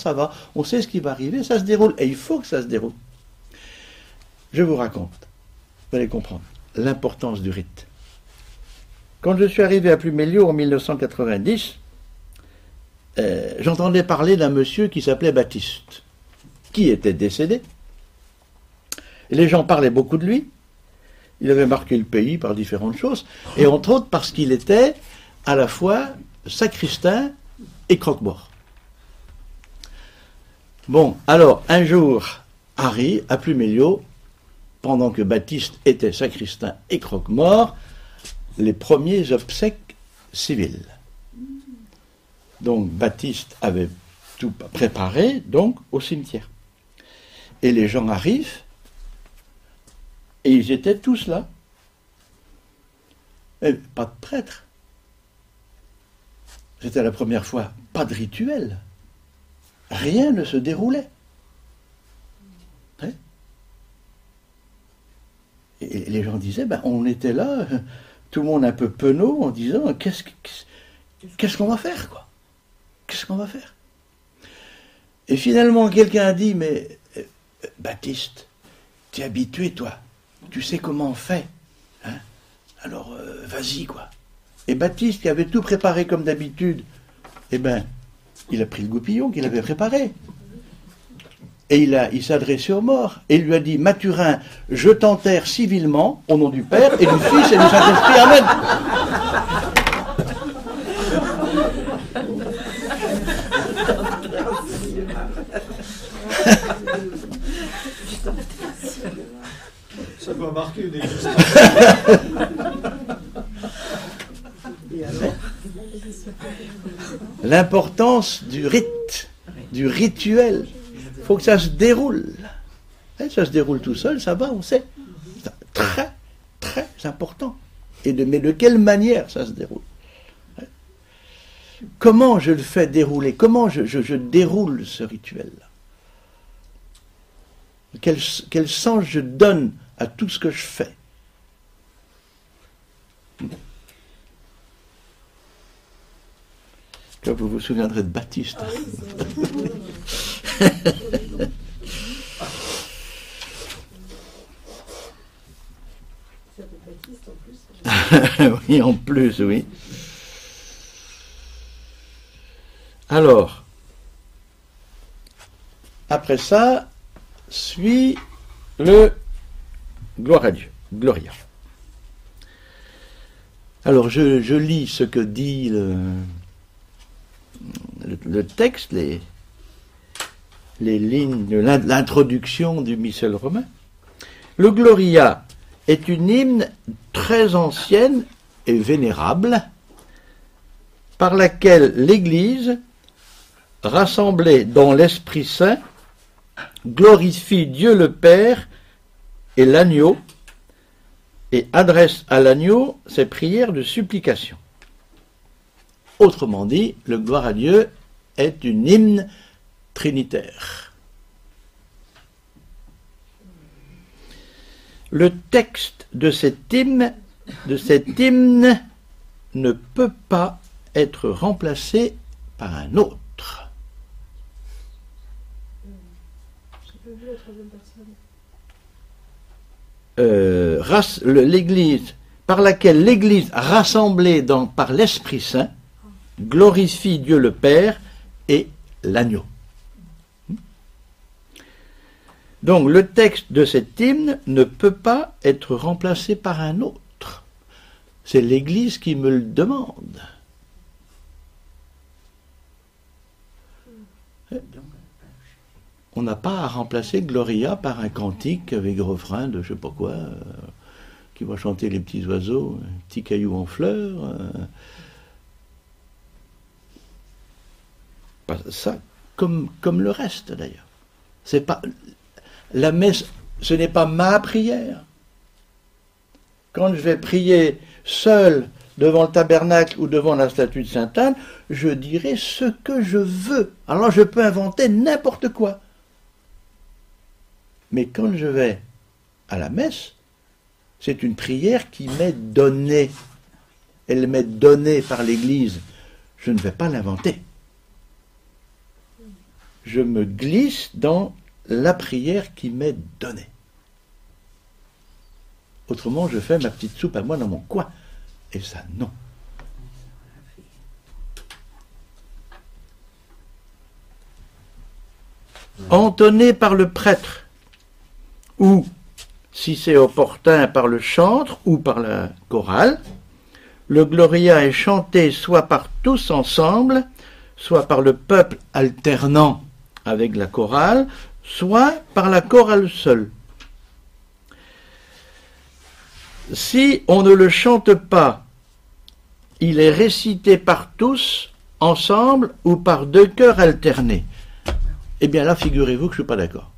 on sait ce qui va arriver, ça se déroule, et il faut que ça se déroule. Je vous raconte, vous allez comprendre l'importance du rite. Quand je suis arrivé à Pluméliau en 1990, j'entendais parler d'un monsieur qui s'appelait Baptiste, qui était décédé. Et les gens parlaient beaucoup de lui. Il avait marqué le pays par différentes choses, et entre autres parce qu'il était à la fois sacristain et croque-mort. Bon, alors, un jour, Harry, à Pluméliau, pendant que Baptiste était sacristain et croque-mort, les premiers obsèques civiles. Donc, Baptiste avait tout préparé, donc, au cimetière. Et les gens arrivent, et ils étaient tous là. Et pas de prêtre. C'était la première fois, pas de rituel. Rien ne se déroulait. Hein? Et les gens disaient, ben, on était là, tout le monde un peu penaud, en disant, qu'est-ce qu'on va faire, quoi? Qu'est-ce qu'on va faire? Et finalement, quelqu'un a dit, mais Baptiste, tu es habitué, toi. Tu sais comment on fait. Hein? Alors, vas-y, quoi. Et Baptiste, qui avait tout préparé comme d'habitude, eh ben, il a pris le goupillon qu'il avait préparé. Et il s'est adressé aux morts. Et il lui a dit, Mathurin, je t'enterre civilement, au nom du Père, et du Fils, et du Saint-Esprit. Amen. Ça doit marquer une existence. L'importance du rite, du rituel. Il faut que ça se déroule. Et ça se déroule tout seul, ça va, on sait. C'est très, très important. Mais de quelle manière ça se déroule? Comment je le fais dérouler? Comment je déroule ce rituel-là? Quel sens je donne à tout ce que je fais? Là, vous vous souviendrez de Baptiste. Ah oui, c'est Baptiste en plus. Oui, en plus, oui. Alors, après ça, suit le gloire à Dieu, Gloria. Alors je lis ce que dit le texte, les lignes de l'introduction du missel romain. Le Gloria est une hymne très ancienne et vénérable par laquelle l'Église, rassemblée dans l'Esprit Saint, glorifie Dieu le Père et l'agneau et adresse à l'agneau ses prières de supplication. Autrement dit, le gloire à Dieu est une hymne trinitaire. Le texte de cet hymne ne peut pas être remplacé par un autre. J'ai pas vu la troisième personne. L'Église, par laquelle l'Église rassemblée par l'Esprit Saint glorifie Dieu le Père et l'agneau. Donc le texte de cet hymne ne peut pas être remplacé par un autre. C'est l'Église qui me le demande. On n'a pas à remplacer Gloria par un cantique avec refrain de je sais pas quoi, qui va chanter les petits oiseaux, un petit caillou en fleurs. Ça, comme le reste d'ailleurs. C'est pas la messe, ce n'est pas ma prière. Quand je vais prier seul devant le tabernacle ou devant la statue de Sainte Anne, je dirai ce que je veux. Alors je peux inventer n'importe quoi. Mais quand je vais à la messe, c'est une prière qui m'est donnée. Elle m'est donnée par l'Église. Je ne vais pas l'inventer. Je me glisse dans la prière qui m'est donnée. Autrement, je fais ma petite soupe à moi dans mon coin. Et ça, non. Entonné par le prêtre, ou, si c'est opportun, par le chantre ou par la chorale, le Gloria est chanté soit par tous ensemble, soit par le peuple alternant avec la chorale, soit par la chorale seule. Si on ne le chante pas, il est récité par tous, ensemble, ou par deux chœurs alternés. Eh bien là, figurez-vous que je ne suis pas d'accord.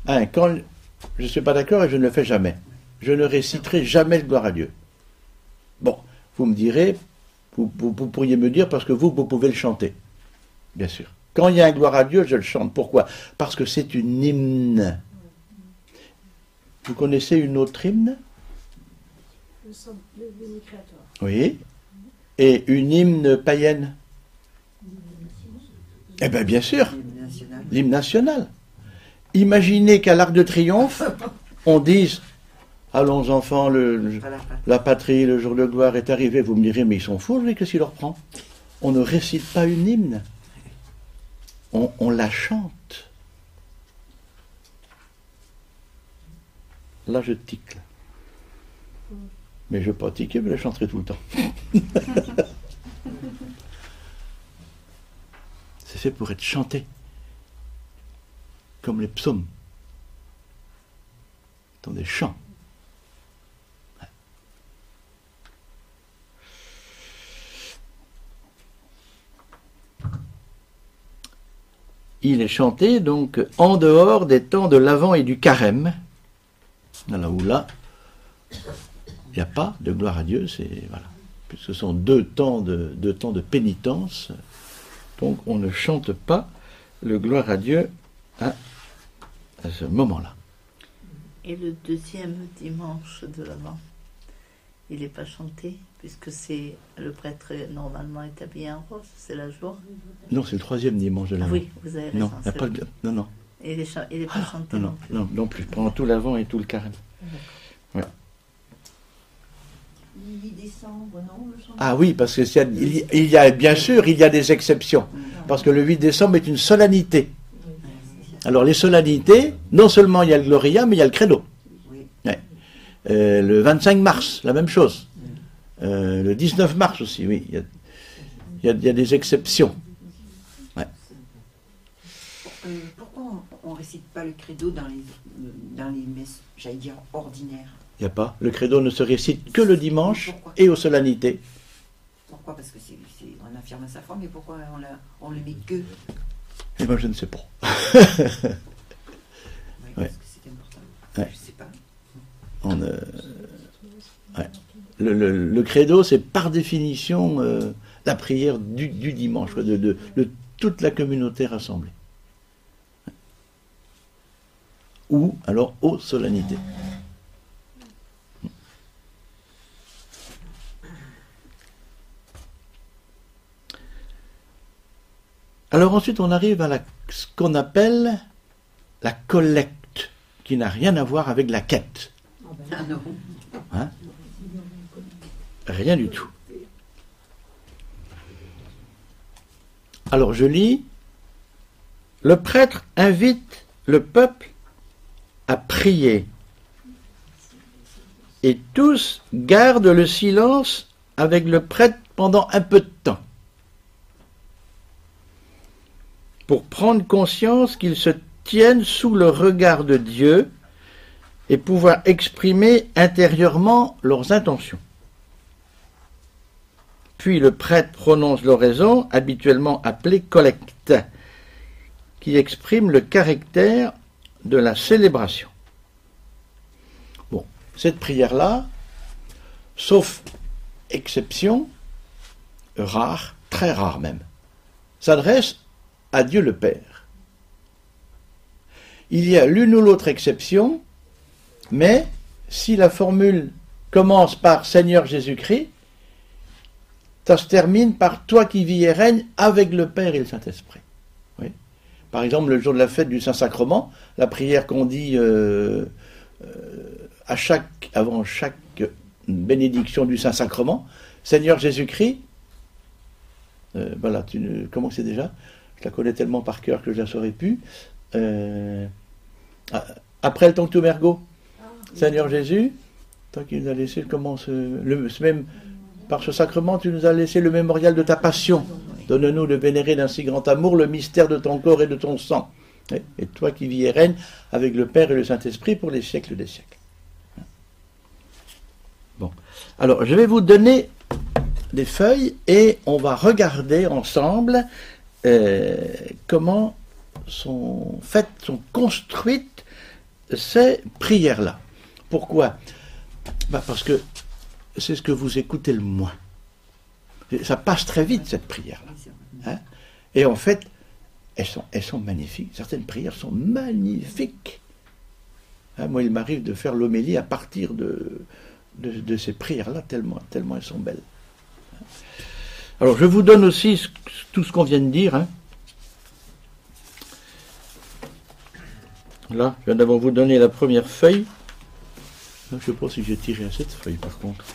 Quand je ne suis pas d'accord et je ne le fais jamais. Je ne réciterai jamais le gloire à Dieu. Bon, vous me direz, vous pourriez me dire, parce que vous pouvez le chanter. Bien sûr. Quand il y a un gloire à Dieu, je le chante. Pourquoi? Parce que c'est une hymne. Vous connaissez une autre hymne? Le Bénicréateur. Oui. Et une hymne païenne? Eh bien, bien sûr. L'hymne national. Imaginez qu'à l'Arc de Triomphe, on dise « Allons enfants, la patrie, le jour de gloire est arrivé. » Vous me direz « Mais ils sont fous, qu'est-ce qu'il leur prend ?» On ne récite pas une hymne. On la chante. Là, je tique. Mais je ne vais pas tiquer, mais je chanterai tout le temps. C'est fait pour être chanté. Comme les psaumes. Dans des chants. Il est chanté donc en dehors des temps de l'Avent et du Carême. Là où là, il n'y a pas de gloire à Dieu, c'est voilà. Puisque ce sont deux temps de pénitence, donc on ne chante pas le gloire à Dieu à ce moment-là. Et le deuxième dimanche de l'Avent, il n'est pas chanté, puisque c'est le prêtre normalement est habillé en rose, c'est la joie. Non, c'est le troisième dimanche de l'Avent. Oui, vous avez raison. Non. Il n'est pas chanté non plus. Non plus. Pendant tout l'Avent et tout le Carême. Ouais. Le 8 décembre, non, le chant. Ah oui, parce que il y a bien sûr, il y a des exceptions. Parce que le 8 décembre est une solennité. Alors les solennités, non seulement il y a le Gloria, mais il y a le Credo. Oui. Ouais. Le 25 mars, la même chose. Le 19 mars aussi, oui. Il y a des exceptions. Ouais. Pourquoi on ne récite pas le credo dans les messes, j'allais dire, ordinaires? Il n'y a pas. Le Credo ne se récite que le dimanche Pourquoi? et aux solennités. Pourquoi? Parce que on affirme sa foi, mais pourquoi on le met que? Et moi, je ne sais pas. Oui, parce que c'est important. Ouais. Je ne sais pas. Ouais. Le Credo, c'est par définition la prière du dimanche, de toute la communauté rassemblée. Ou alors aux solennités. Alors ensuite, on arrive à ce qu'on appelle la collecte, qui n'a rien à voir avec la quête. Ah non. Hein? Rien du tout. Alors je lis, le prêtre invite le peuple à prier, et tous gardent le silence avec le prêtre pendant un peu de temps, pour prendre conscience qu'ils se tiennent sous le regard de Dieu et pouvoir exprimer intérieurement leurs intentions. Puis le prêtre prononce l'oraison, habituellement appelée collecte, qui exprime le caractère de la célébration. Bon, cette prière-là, sauf exception, rare, très rare même, s'adresse à Dieu le Père. Il y a l'une ou l'autre exception, mais si la formule commence par Seigneur Jésus-Christ, ça se termine par toi qui vis et règnes avec le Père et le Saint-Esprit. Oui. Par exemple, le jour de la fête du Saint-Sacrement, la prière qu'on dit avant chaque bénédiction du Saint-Sacrement, Seigneur Jésus-Christ, voilà, comment c'est déjà? Je la connais tellement par cœur que je la saurais plus. Après le Tonctum Ergo, Seigneur Jésus, toi qui nous as laissé par ce sacrement, tu nous as laissé le mémorial de ta passion. Donne-nous de vénérer d'un si grand amour le mystère de ton corps et de ton sang. Et toi qui vis et règnes avec le Père et le Saint-Esprit pour les siècles des siècles. Bon. Alors, je vais vous donner des feuilles et on va regarder ensemble comment sont construites ces prières-là. Pourquoi? Parce que c'est ce que vous écoutez le moins. Ça passe très vite, cette prière-là. Hein? Et en fait, elles sont magnifiques. Certaines prières sont magnifiques. Hein, moi, il m'arrive de faire l'homélie à partir de ces prières-là, tellement elles sont belles. Alors, je vous donne aussi tout ce qu'on vient de dire. Hein. Là, je viens d'abord vous donner la première feuille. Je ne sais pas si j'ai tiré à cette feuille, par contre.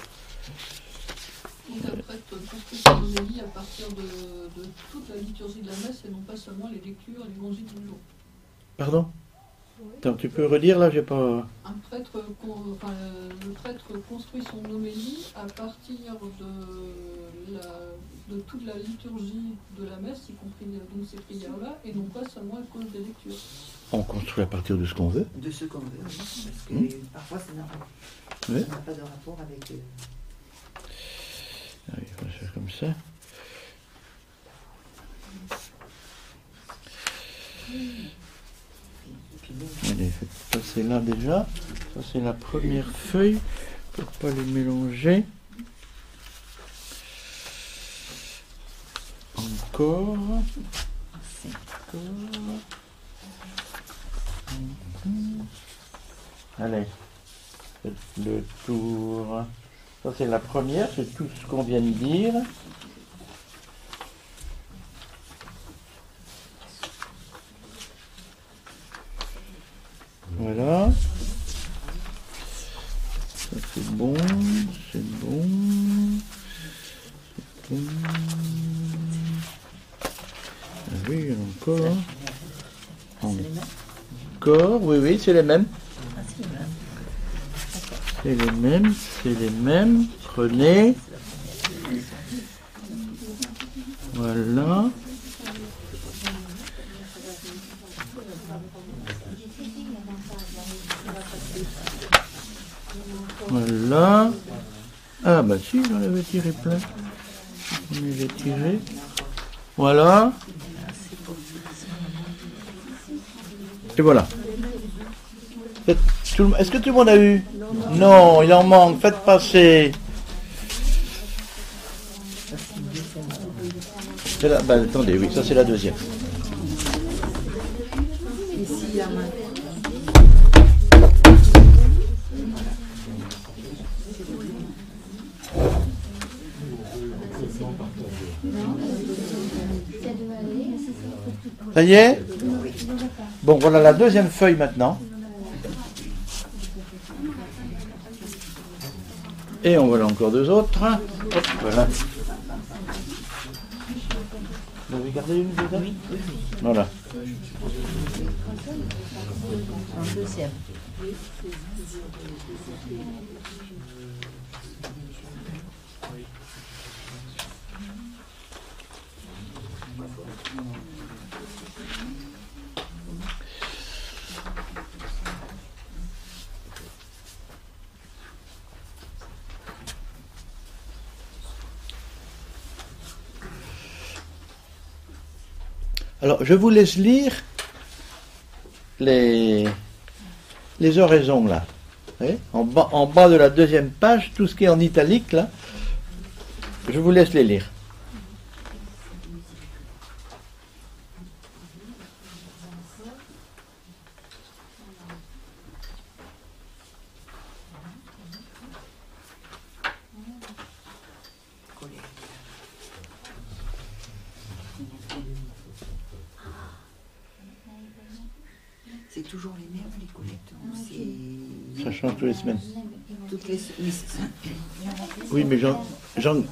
Donc un prêtre construit son homélie à partir de toute la liturgie de la messe et non pas seulement les lectures et l'évangile du jour. Pardon? Attends, tu peux redire là, j'ai pas... Le prêtre construit son homélie à partir de toute la liturgie de la messe, y compris donc ces prières-là, et non pas seulement à cause des lectures. On construit à partir de ce qu'on veut. De ce qu'on veut, oui, parce que parfois ça n'a pas de rapport avec... Allez, on va faire comme ça. Allez, ça c'est là déjà. Ça c'est la première feuille, pour ne pas les mélanger. Encore. Allez, faites le tour. Ça c'est la première, c'est tout ce qu'on vient de dire. Voilà. Ça c'est bon, c'est bon. C'est bon. Ah oui, encore. d'accord. Oui, oui, c'est les mêmes. Ah, c'est le même. C'est les mêmes, c'est les mêmes. Prenez. Voilà. Voilà. Ah bah si, j'en avais tiré plein. On les a tirés. Voilà. Et voilà. Est-ce que tout le monde a eu? Non, il en manque. Faites passer. C'est la... bah, attendez, oui, ça c'est la deuxième. Ici, la main. Ça y est? Bon, voilà la deuxième feuille maintenant. Et on voilà encore deux autres. Hop, voilà. Vous avez gardé une déjà? Oui, oui, oui. Voilà. En deuxième. Alors, je vous laisse lire les oraisons, là. Vous voyez, en bas de la deuxième page, tout ce qui est en italique, là, je vous laisse les lire. C'est toujours les mêmes, les collectes. C'est... Ça change toutes les semaines. Toutes les semaines. Oui, mais j'en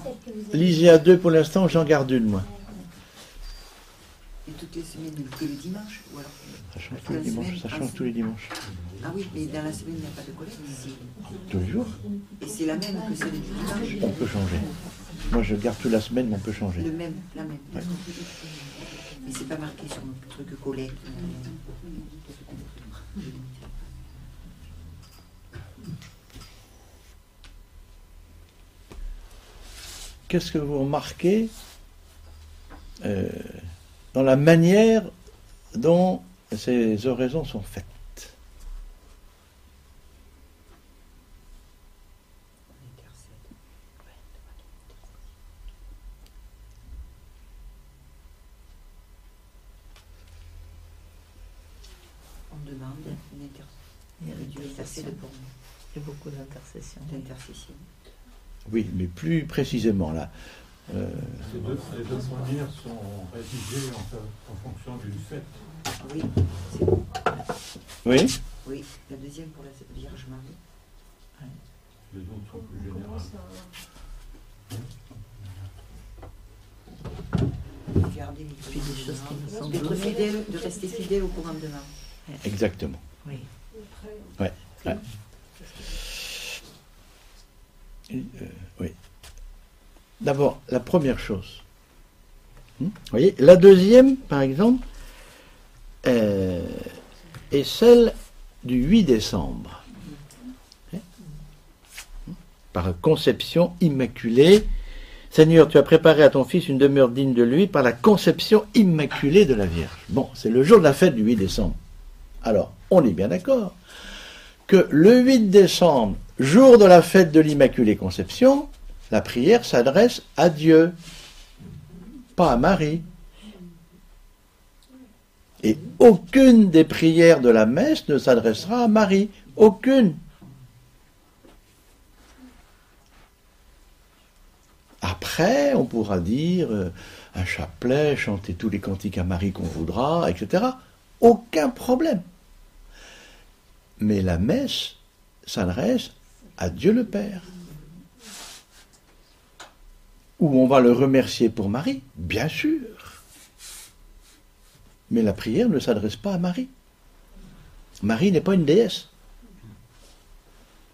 lisais à deux pour l'instant, j'en garde une, moi. Et toutes les semaines, que le dimanche ou alors... Ça change tous les dimanches, ça change tous les dimanches. Ah oui, mais dans la semaine, il n'y a pas de collecte. Tous les jours? Et c'est la même que celle du dimanche. On peut changer. Moi, je garde toute la semaine, mais on peut changer. Le même, la même. Ouais. Mais c'est pas marqué sur notre truc collecte. Qu'est-ce que vous remarquez dans la manière dont ces oraisons sont faites? On demande une intercession. Dieu intercède pour nous. Il y a beaucoup d'intercessions. D'intercession. Oui, mais plus précisément là. Ces deux manières sont rédigées en fonction d'une fête. Oui, c'est bon. Oui? Oui, la deuxième pour la Vierge Marie. Les autres sont plus générales. Garder les Puis des choses qui nous sont d'être données. fidèle, de rester fidèle au commandement. Exactement. Oui. Ouais. Ouais. Oui. D'abord, la première chose. Vous voyez, la deuxième, par exemple, est celle du 8 décembre. Par conception immaculée. Seigneur, tu as préparé à ton Fils une demeure digne de lui par la conception immaculée de la Vierge. Bon, c'est le jour de la fête du 8 décembre. Alors, on est bien d'accord que le 8 décembre, jour de la fête de l'Immaculée Conception, la prière s'adresse à Dieu, pas à Marie. Et aucune des prières de la messe ne s'adressera à Marie. Aucune. Après, on pourra dire un chapelet, chanter tous les cantiques à Marie qu'on voudra, etc. Aucun problème. Mais la messe s'adresse à Dieu le Père. Où on va le remercier pour Marie, bien sûr. Mais la prière ne s'adresse pas à Marie. Marie n'est pas une déesse,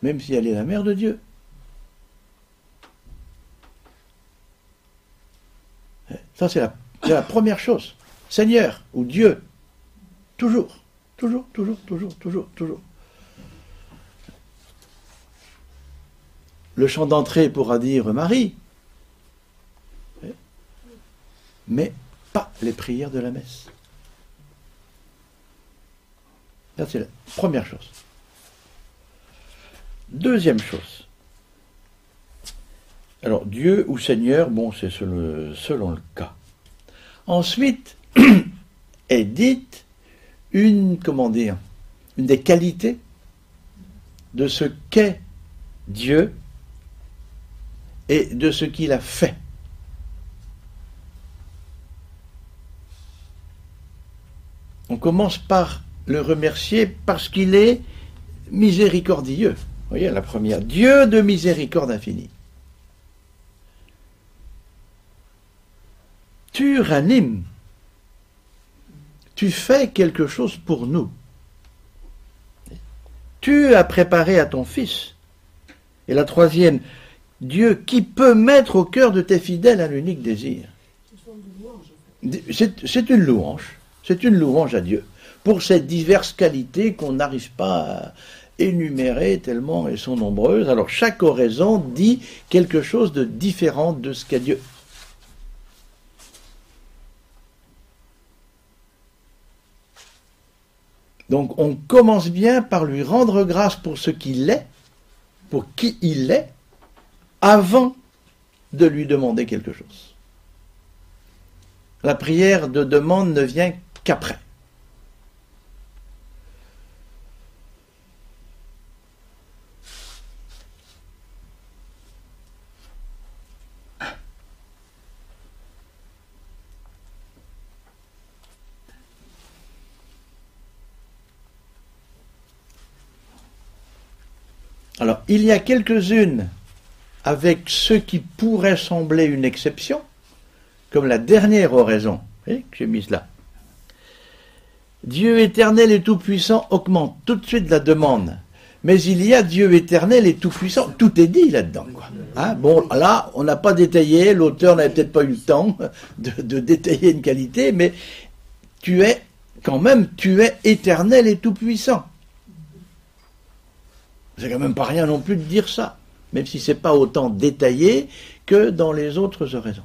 même si elle est la mère de Dieu. Ça, c'est la première chose. Seigneur ou Dieu, toujours, toujours, toujours, toujours, toujours, toujours. Le chant d'entrée pourra dire Marie, mais pas les prières de la messe. Ça, c'est la première chose. Deuxième chose. Alors, Dieu ou Seigneur, bon, c'est selon le cas. Ensuite, est dite une des qualités de ce qu'est Dieu et de ce qu'il a fait. On commence par le remercier parce qu'il est miséricordieux. Vous voyez, la première, Dieu de miséricorde infinie. Tu ranimes, tu fais quelque chose pour nous. Tu as préparé à ton Fils. Et la troisième, Dieu qui peut mettre au cœur de tes fidèles un unique désir. C'est une louange. C'est une louange à Dieu pour ces diverses qualités qu'on n'arrive pas à énumérer tellement elles sont nombreuses. Alors chaque oraison dit quelque chose de différent de ce qu'est Dieu. Donc on commence bien par lui rendre grâce pour ce qu'il est, pour qui il est, avant de lui demander quelque chose. La prière de demande ne vient qu'après. Alors, il y a quelques-unes avec ce qui pourrait sembler une exception, comme la dernière oraison, que j'ai mise là. Dieu éternel et tout-puissant augmente tout de suite la demande. Mais il y a Dieu éternel et tout-puissant. Tout est dit là-dedans. Hein? Bon, là, on n'a pas détaillé, l'auteur n'avait peut-être pas eu le temps de détailler une qualité, mais tu es éternel et tout-puissant. C'est quand même pas rien non plus de dire ça, même si c'est pas autant détaillé que dans les autres oraisons.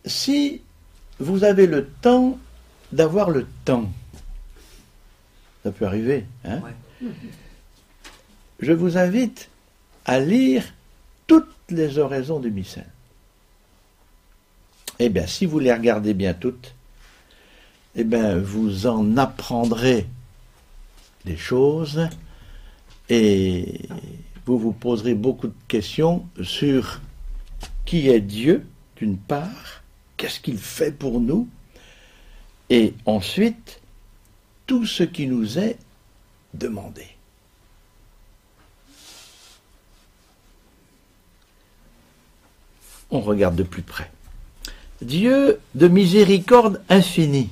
Si vous avez le temps d'avoir le temps, ça peut arriver, hein? Ouais. Je vous invite à lire toutes les oraisons du missel. Eh bien, si vous les regardez bien toutes, eh bien, vous en apprendrez des choses et vous vous poserez beaucoup de questions sur qui est Dieu, d'une part, qu'est-ce qu'il fait pour nous, et ensuite, tout ce qui nous est demandé. On regarde de plus près. Dieu de miséricorde infinie,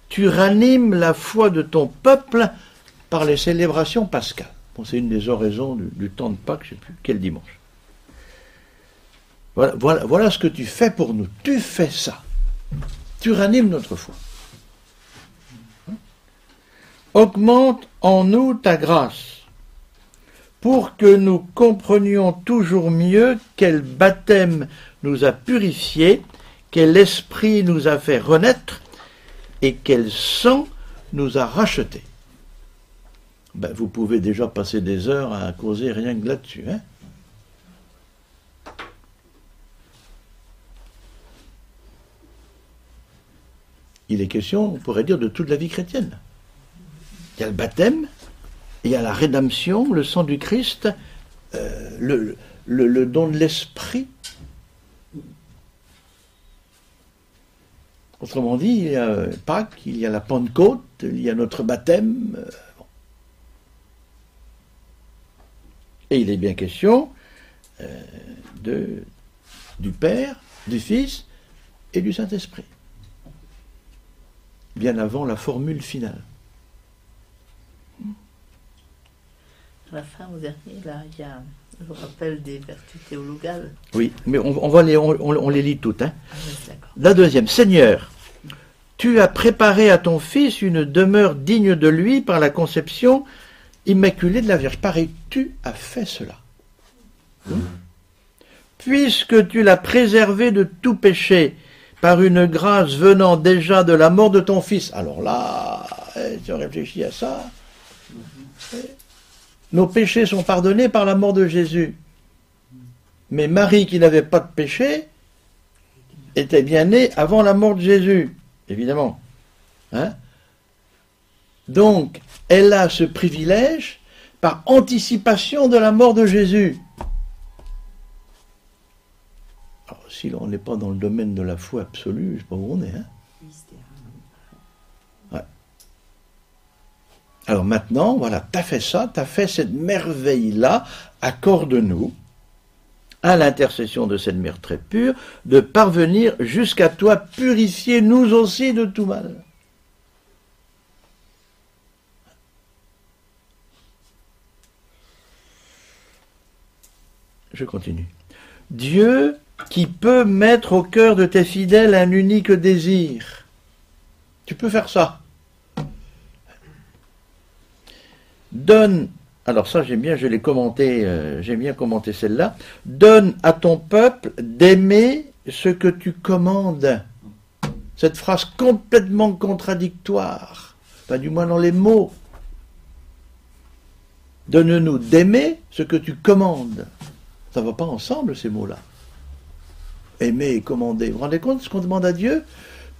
tu ranimes la foi de ton peuple par les célébrations pascales. Bon, c'est une des oraisons du temps de Pâques, je ne sais plus quel dimanche. Voilà ce que tu fais pour nous. Tu fais ça. Tu ranimes notre foi. Augmente en nous ta grâce, pour que nous comprenions toujours mieux quel baptême nous a purifiés, quel esprit nous a fait renaître, et quel sang nous a rachetés. Ben, vous pouvez déjà passer des heures à causer rien que là-dessus, hein? Il est question, on pourrait dire, de toute la vie chrétienne. Il y a le baptême, il y a la rédemption, le sang du Christ, le don de l'esprit. Autrement dit, il y a Pâques, il y a la Pentecôte, il y a notre baptême. Et il est bien question de du Père, du Fils et du Saint-Esprit. Bien avant la formule finale. À la fin, au dernier, là, il y a le rappel des vertus théologales. Oui, mais on les lit toutes. Hein. Ah, oui, d'accord. La deuxième. Seigneur, tu as préparé à ton Fils une demeure digne de lui par la conception immaculée de la Vierge. Pareil, tu as fait cela. Puisque tu l'as préservé de tout péché par une grâce venant déjà de la mort de ton Fils. Alors là, tu réfléchis à ça. Nos péchés sont pardonnés par la mort de Jésus. Mais Marie, qui n'avait pas de péché, était bien née avant la mort de Jésus, évidemment. Hein? Donc, elle a ce privilège par anticipation de la mort de Jésus. Alors, si on n'est pas dans le domaine de la foi absolue, je ne sais pas où on est. Hein? Ouais. Alors maintenant, voilà, tu as fait ça, tu as fait cette merveille-là, accorde-nous, à l'intercession de cette mère très pure, de parvenir jusqu'à toi, purifier nous aussi de tout mal. Je continue. Dieu qui peut mettre au cœur de tes fidèles un unique désir. Tu peux faire ça. Donne, alors ça j'aime bien, je l'ai commenté, j'aime bien commenter celle-là. Donne à ton peuple d'aimer ce que tu commandes. Cette phrase complètement contradictoire, pas du moins dans les mots. Donne-nous d'aimer ce que tu commandes. Ça ne va pas ensemble ces mots-là. Aimer et commander. Vous vous rendez compte de ce qu'on demande à Dieu?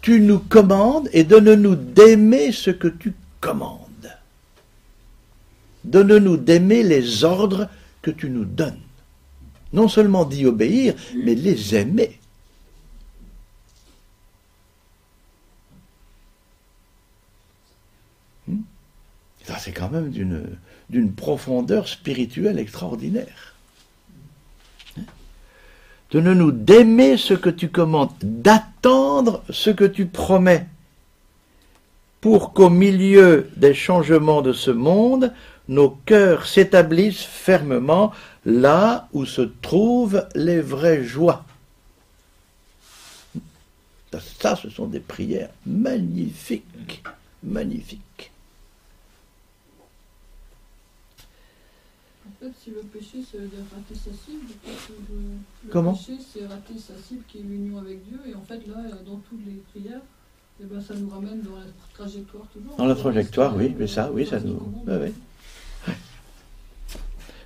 Tu nous commandes et donne-nous d'aimer ce que tu commandes. Donne-nous d'aimer les ordres que tu nous donnes. Non seulement d'y obéir, mais les aimer. Ça, c'est quand même d'une profondeur spirituelle extraordinaire. Donne-nous d'aimer ce que tu commandes, d'attendre ce que tu promets, pour qu'au milieu des changements de ce monde, nos cœurs s'établissent fermement là où se trouvent les vraies joies. Ça, ce sont des prières magnifiques, magnifiques. En fait, si le péché, c'est rater sa cible, Comment ? péché, c'est rater sa cible qui est l'union avec Dieu, et en fait, là, dans toutes les prières, eh ben, ça nous ramène dans la trajectoire toujours. Dans la trajectoire, oui, mais ça, oui, ça nous... Oui, oui.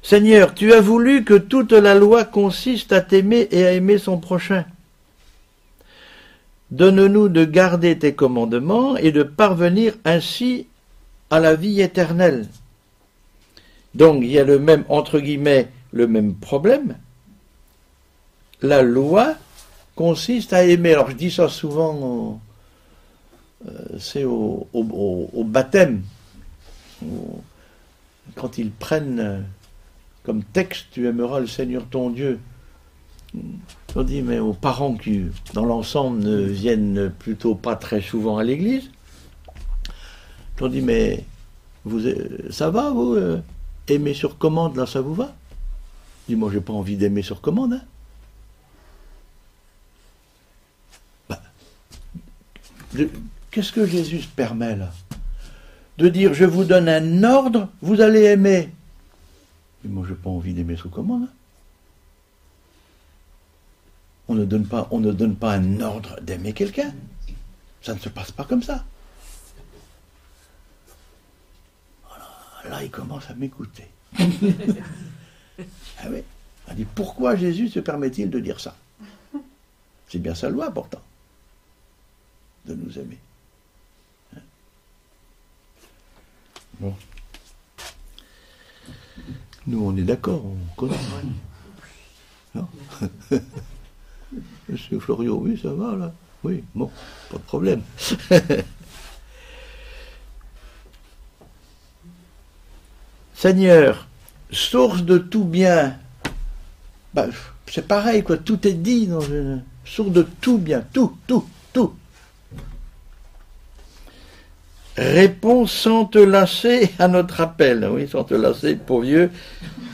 Seigneur, tu as voulu que toute la loi consiste à t'aimer et à aimer son prochain. Donne-nous de garder tes commandements et de parvenir ainsi à la vie éternelle. Donc, il y a le même, entre guillemets, le même problème. La loi consiste à aimer. Alors, je dis ça souvent, c'est au baptême. Quand ils prennent comme texte, tu aimeras le Seigneur ton Dieu. On dit, mais aux parents qui, dans l'ensemble, ne viennent plutôt pas très souvent à l'église, on dit, mais ça va, vous aimer sur commande, là, ça vous va? Je dis, moi, j'ai pas envie d'aimer sur commande. Hein. Qu'est-ce que Jésus se permet, là? De dire, je vous donne un ordre, vous allez aimer. Mais moi, j'ai pas envie d'aimer sous commande. Hein. On ne donne pas un ordre d'aimer quelqu'un. Ça ne se passe pas comme ça. Voilà, là, il commence à m'écouter. Ah oui. Il dit, pourquoi Jésus se permet-il de dire ça? C'est bien sa loi, pourtant, de nous aimer. Hein? Bon. Nous, on est d'accord, on connaît. Non? Monsieur Floriot, oui, ça va, là. Oui, bon, pas de problème. Seigneur, source de tout bien, c'est pareil, quoi. Tout est dit dans une source de tout bien, tout. Réponds sans te lasser à notre appel. Oui, sans te lasser, pour vieux.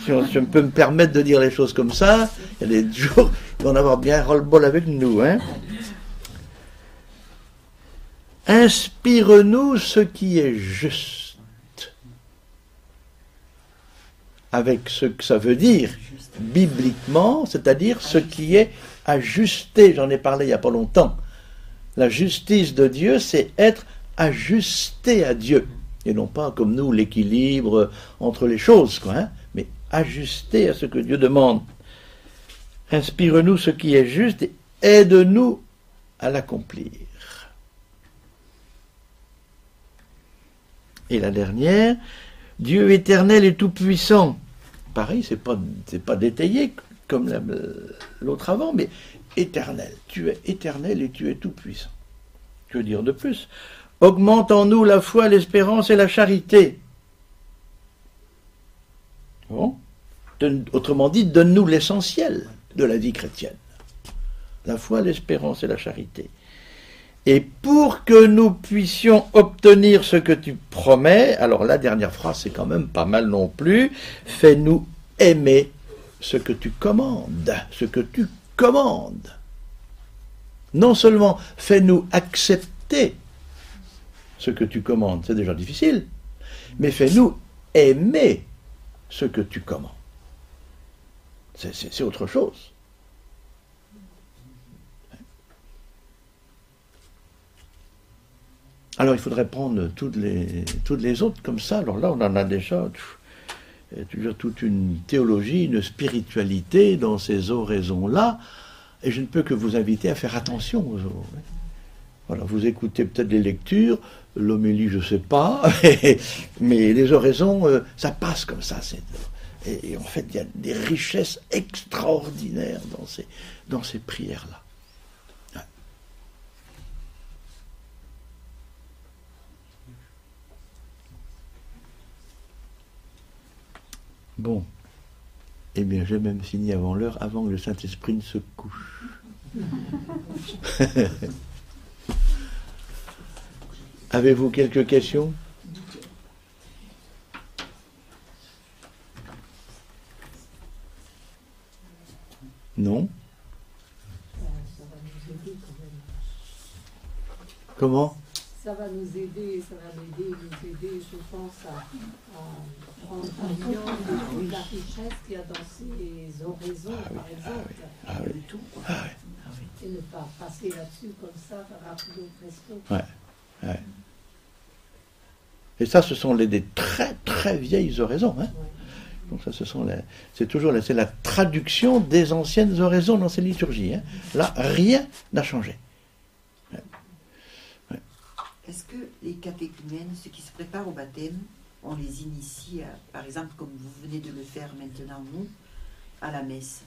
Si je peux me permettre de dire les choses comme ça, il y a des jours, ils vont avoir bien ras-le-bol avec nous. Hein. Inspire-nous ce qui est juste. Avec ce que ça veut dire, bibliquement, c'est-à-dire ce qui est ajusté. J'en ai parlé il n'y a pas longtemps. La justice de Dieu, c'est être ajusté à Dieu. Et non pas, comme nous, l'équilibre entre les choses, quoi, hein, mais ajusté à ce que Dieu demande. Inspire-nous ce qui est juste et aide-nous à l'accomplir. Et la dernière, Dieu éternel et tout-puissant. Pareil, c'est pas détaillé comme l'autre avant, mais éternel. Tu es éternel et tu es tout-puissant. Que dire de plus? Augmente en nous la foi, l'espérance et la charité. Bon. Autrement dit, donne-nous l'essentiel de la vie chrétienne. La foi, l'espérance et la charité. Et pour que nous puissions obtenir ce que tu promets, alors la dernière phrase, c'est quand même pas mal non plus, fais-nous aimer ce que tu commandes, Non seulement fais-nous accepter ce que tu commandes, c'est déjà difficile, mais fais-nous aimer ce que tu commandes. C'est autre chose. Alors il faudrait prendre toutes les autres comme ça. Alors là, on en a déjà toute une théologie, une spiritualité dans ces oraisons-là. Et je ne peux que vous inviter à faire attention aux oraisons. Voilà, vous écoutez peut-être les lectures, l'homélie, je ne sais pas, mais les oraisons, ça passe comme ça. Et en fait, il y a des richesses extraordinaires dans ces prières-là. Bon, eh bien, j'ai même fini avant l'heure, avant que le Saint-Esprit ne se couche. Avez-vous quelques questions? Non? Comment? Ça va nous aider, je pense, à prendre conscience de la richesse qu'il y a dans ces oraisons, par exemple. Tout, quoi. Et ne pas passer là-dessus comme ça, rapido presto. Ouais. Et ça, ce sont des très très vieilles oraisons. Hein. Donc ça, c'est la traduction des anciennes oraisons dans ces liturgies. Hein. Là, rien n'a changé. Est-ce que les catéchumènes, ceux qui se préparent au baptême, on les initie, par exemple, comme vous venez de le faire maintenant, nous, à la messe?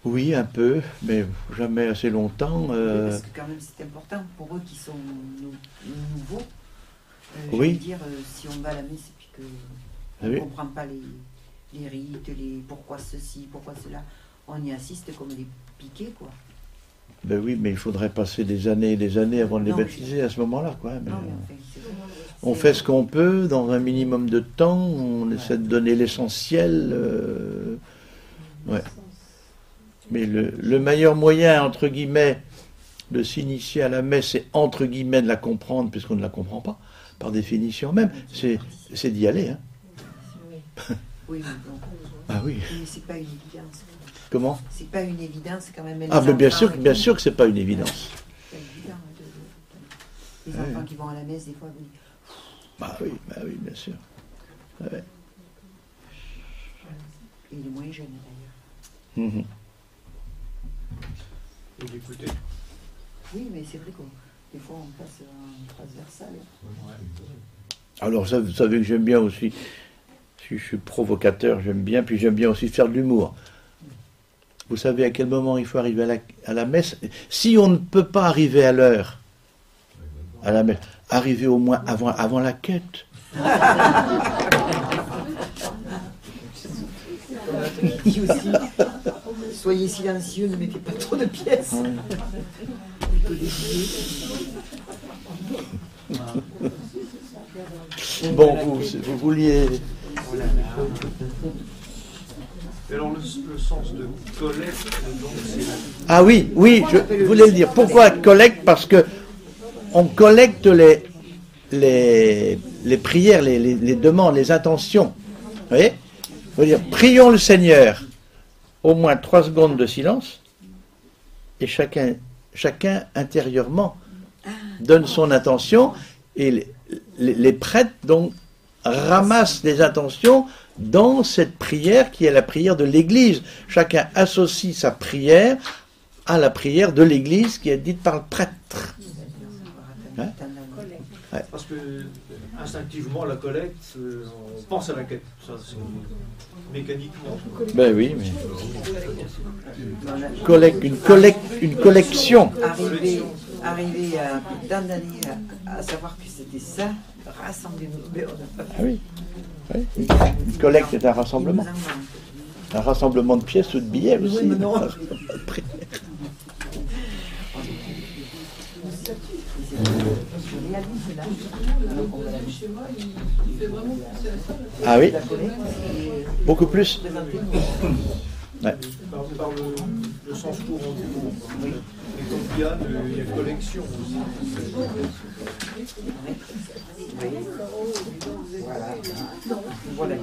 Oui, un peu, mais jamais assez longtemps. Parce que quand même, c'est important pour eux qui sont nouveaux. Je veux dire, si on va à la messe et puis qu'on ne comprend pas les rites, pourquoi ceci, pourquoi cela, on y assiste comme des piquets, quoi. Ben oui, mais il faudrait passer des années et des années avant de les baptiser à ce moment-là, quoi. Mais on fait ce qu'on peut dans un minimum de temps, on essaie de donner l'essentiel. Ouais. Mais le meilleur moyen, entre guillemets, de s'initier à la messe, c'est entre guillemets de la comprendre, puisqu'on ne la comprend pas, par définition même, c'est d'y aller. Hein. Oui, mais bon. Ah oui. Mais c'est pas une évidence. Comment? C'est pas une évidence, c'est quand même. Ah, mais bien sûr que c'est pas une évidence. C'est pas évident. Les enfants qui vont à la messe, des fois, oui. Bah oui, bien sûr. Ouais. Et les moins jeunes, d'ailleurs. Et d'écouter. Oui, mais c'est vrai que des fois, on passe en transversal. Alors, ça, vous savez que j'aime bien aussi, si je suis provocateur, j'aime bien, puis j'aime bien aussi faire de l'humour. Vous savez à quel moment il faut arriver à la messe? Si on ne peut pas arriver à l'heure à la messe, arriver au moins avant la quête. Soyez silencieux, ne mettez pas trop de pièces. Plutôt des billets. Bon, vous vouliez... Alors le sens de collecte, donc c'est... Ah oui, je voulais le dire. Pourquoi collecte? Parce que on collecte les prières, les demandes, les intentions. Vous voyez? Il faut dire, prions le Seigneur. Au moins 3 secondes de silence. Et chacun intérieurement donne son intention. Et les prêtres, donc, ramassent les intentions dans cette prière qui est la prière de l'Église. Chacun associe sa prière à la prière de l'Église qui est dite par le prêtre. Hein? Ouais. Parce que instinctivement, la collecte, on pense à la quête. Ça, c'est mécaniquement. Ben oui, mais... une collection. Arriver à tant d'années à savoir que c'était ça, rassemblez-nous. Mais on n'a pas fait. Ah oui. Oui. Une collecte est un rassemblement. Un rassemblement de pièces ou de billets aussi. Oui, mais non. Ah oui. Beaucoup plus. Ouais. Par le sens courant du mot. Et comme il y a collection aussi. Voilà.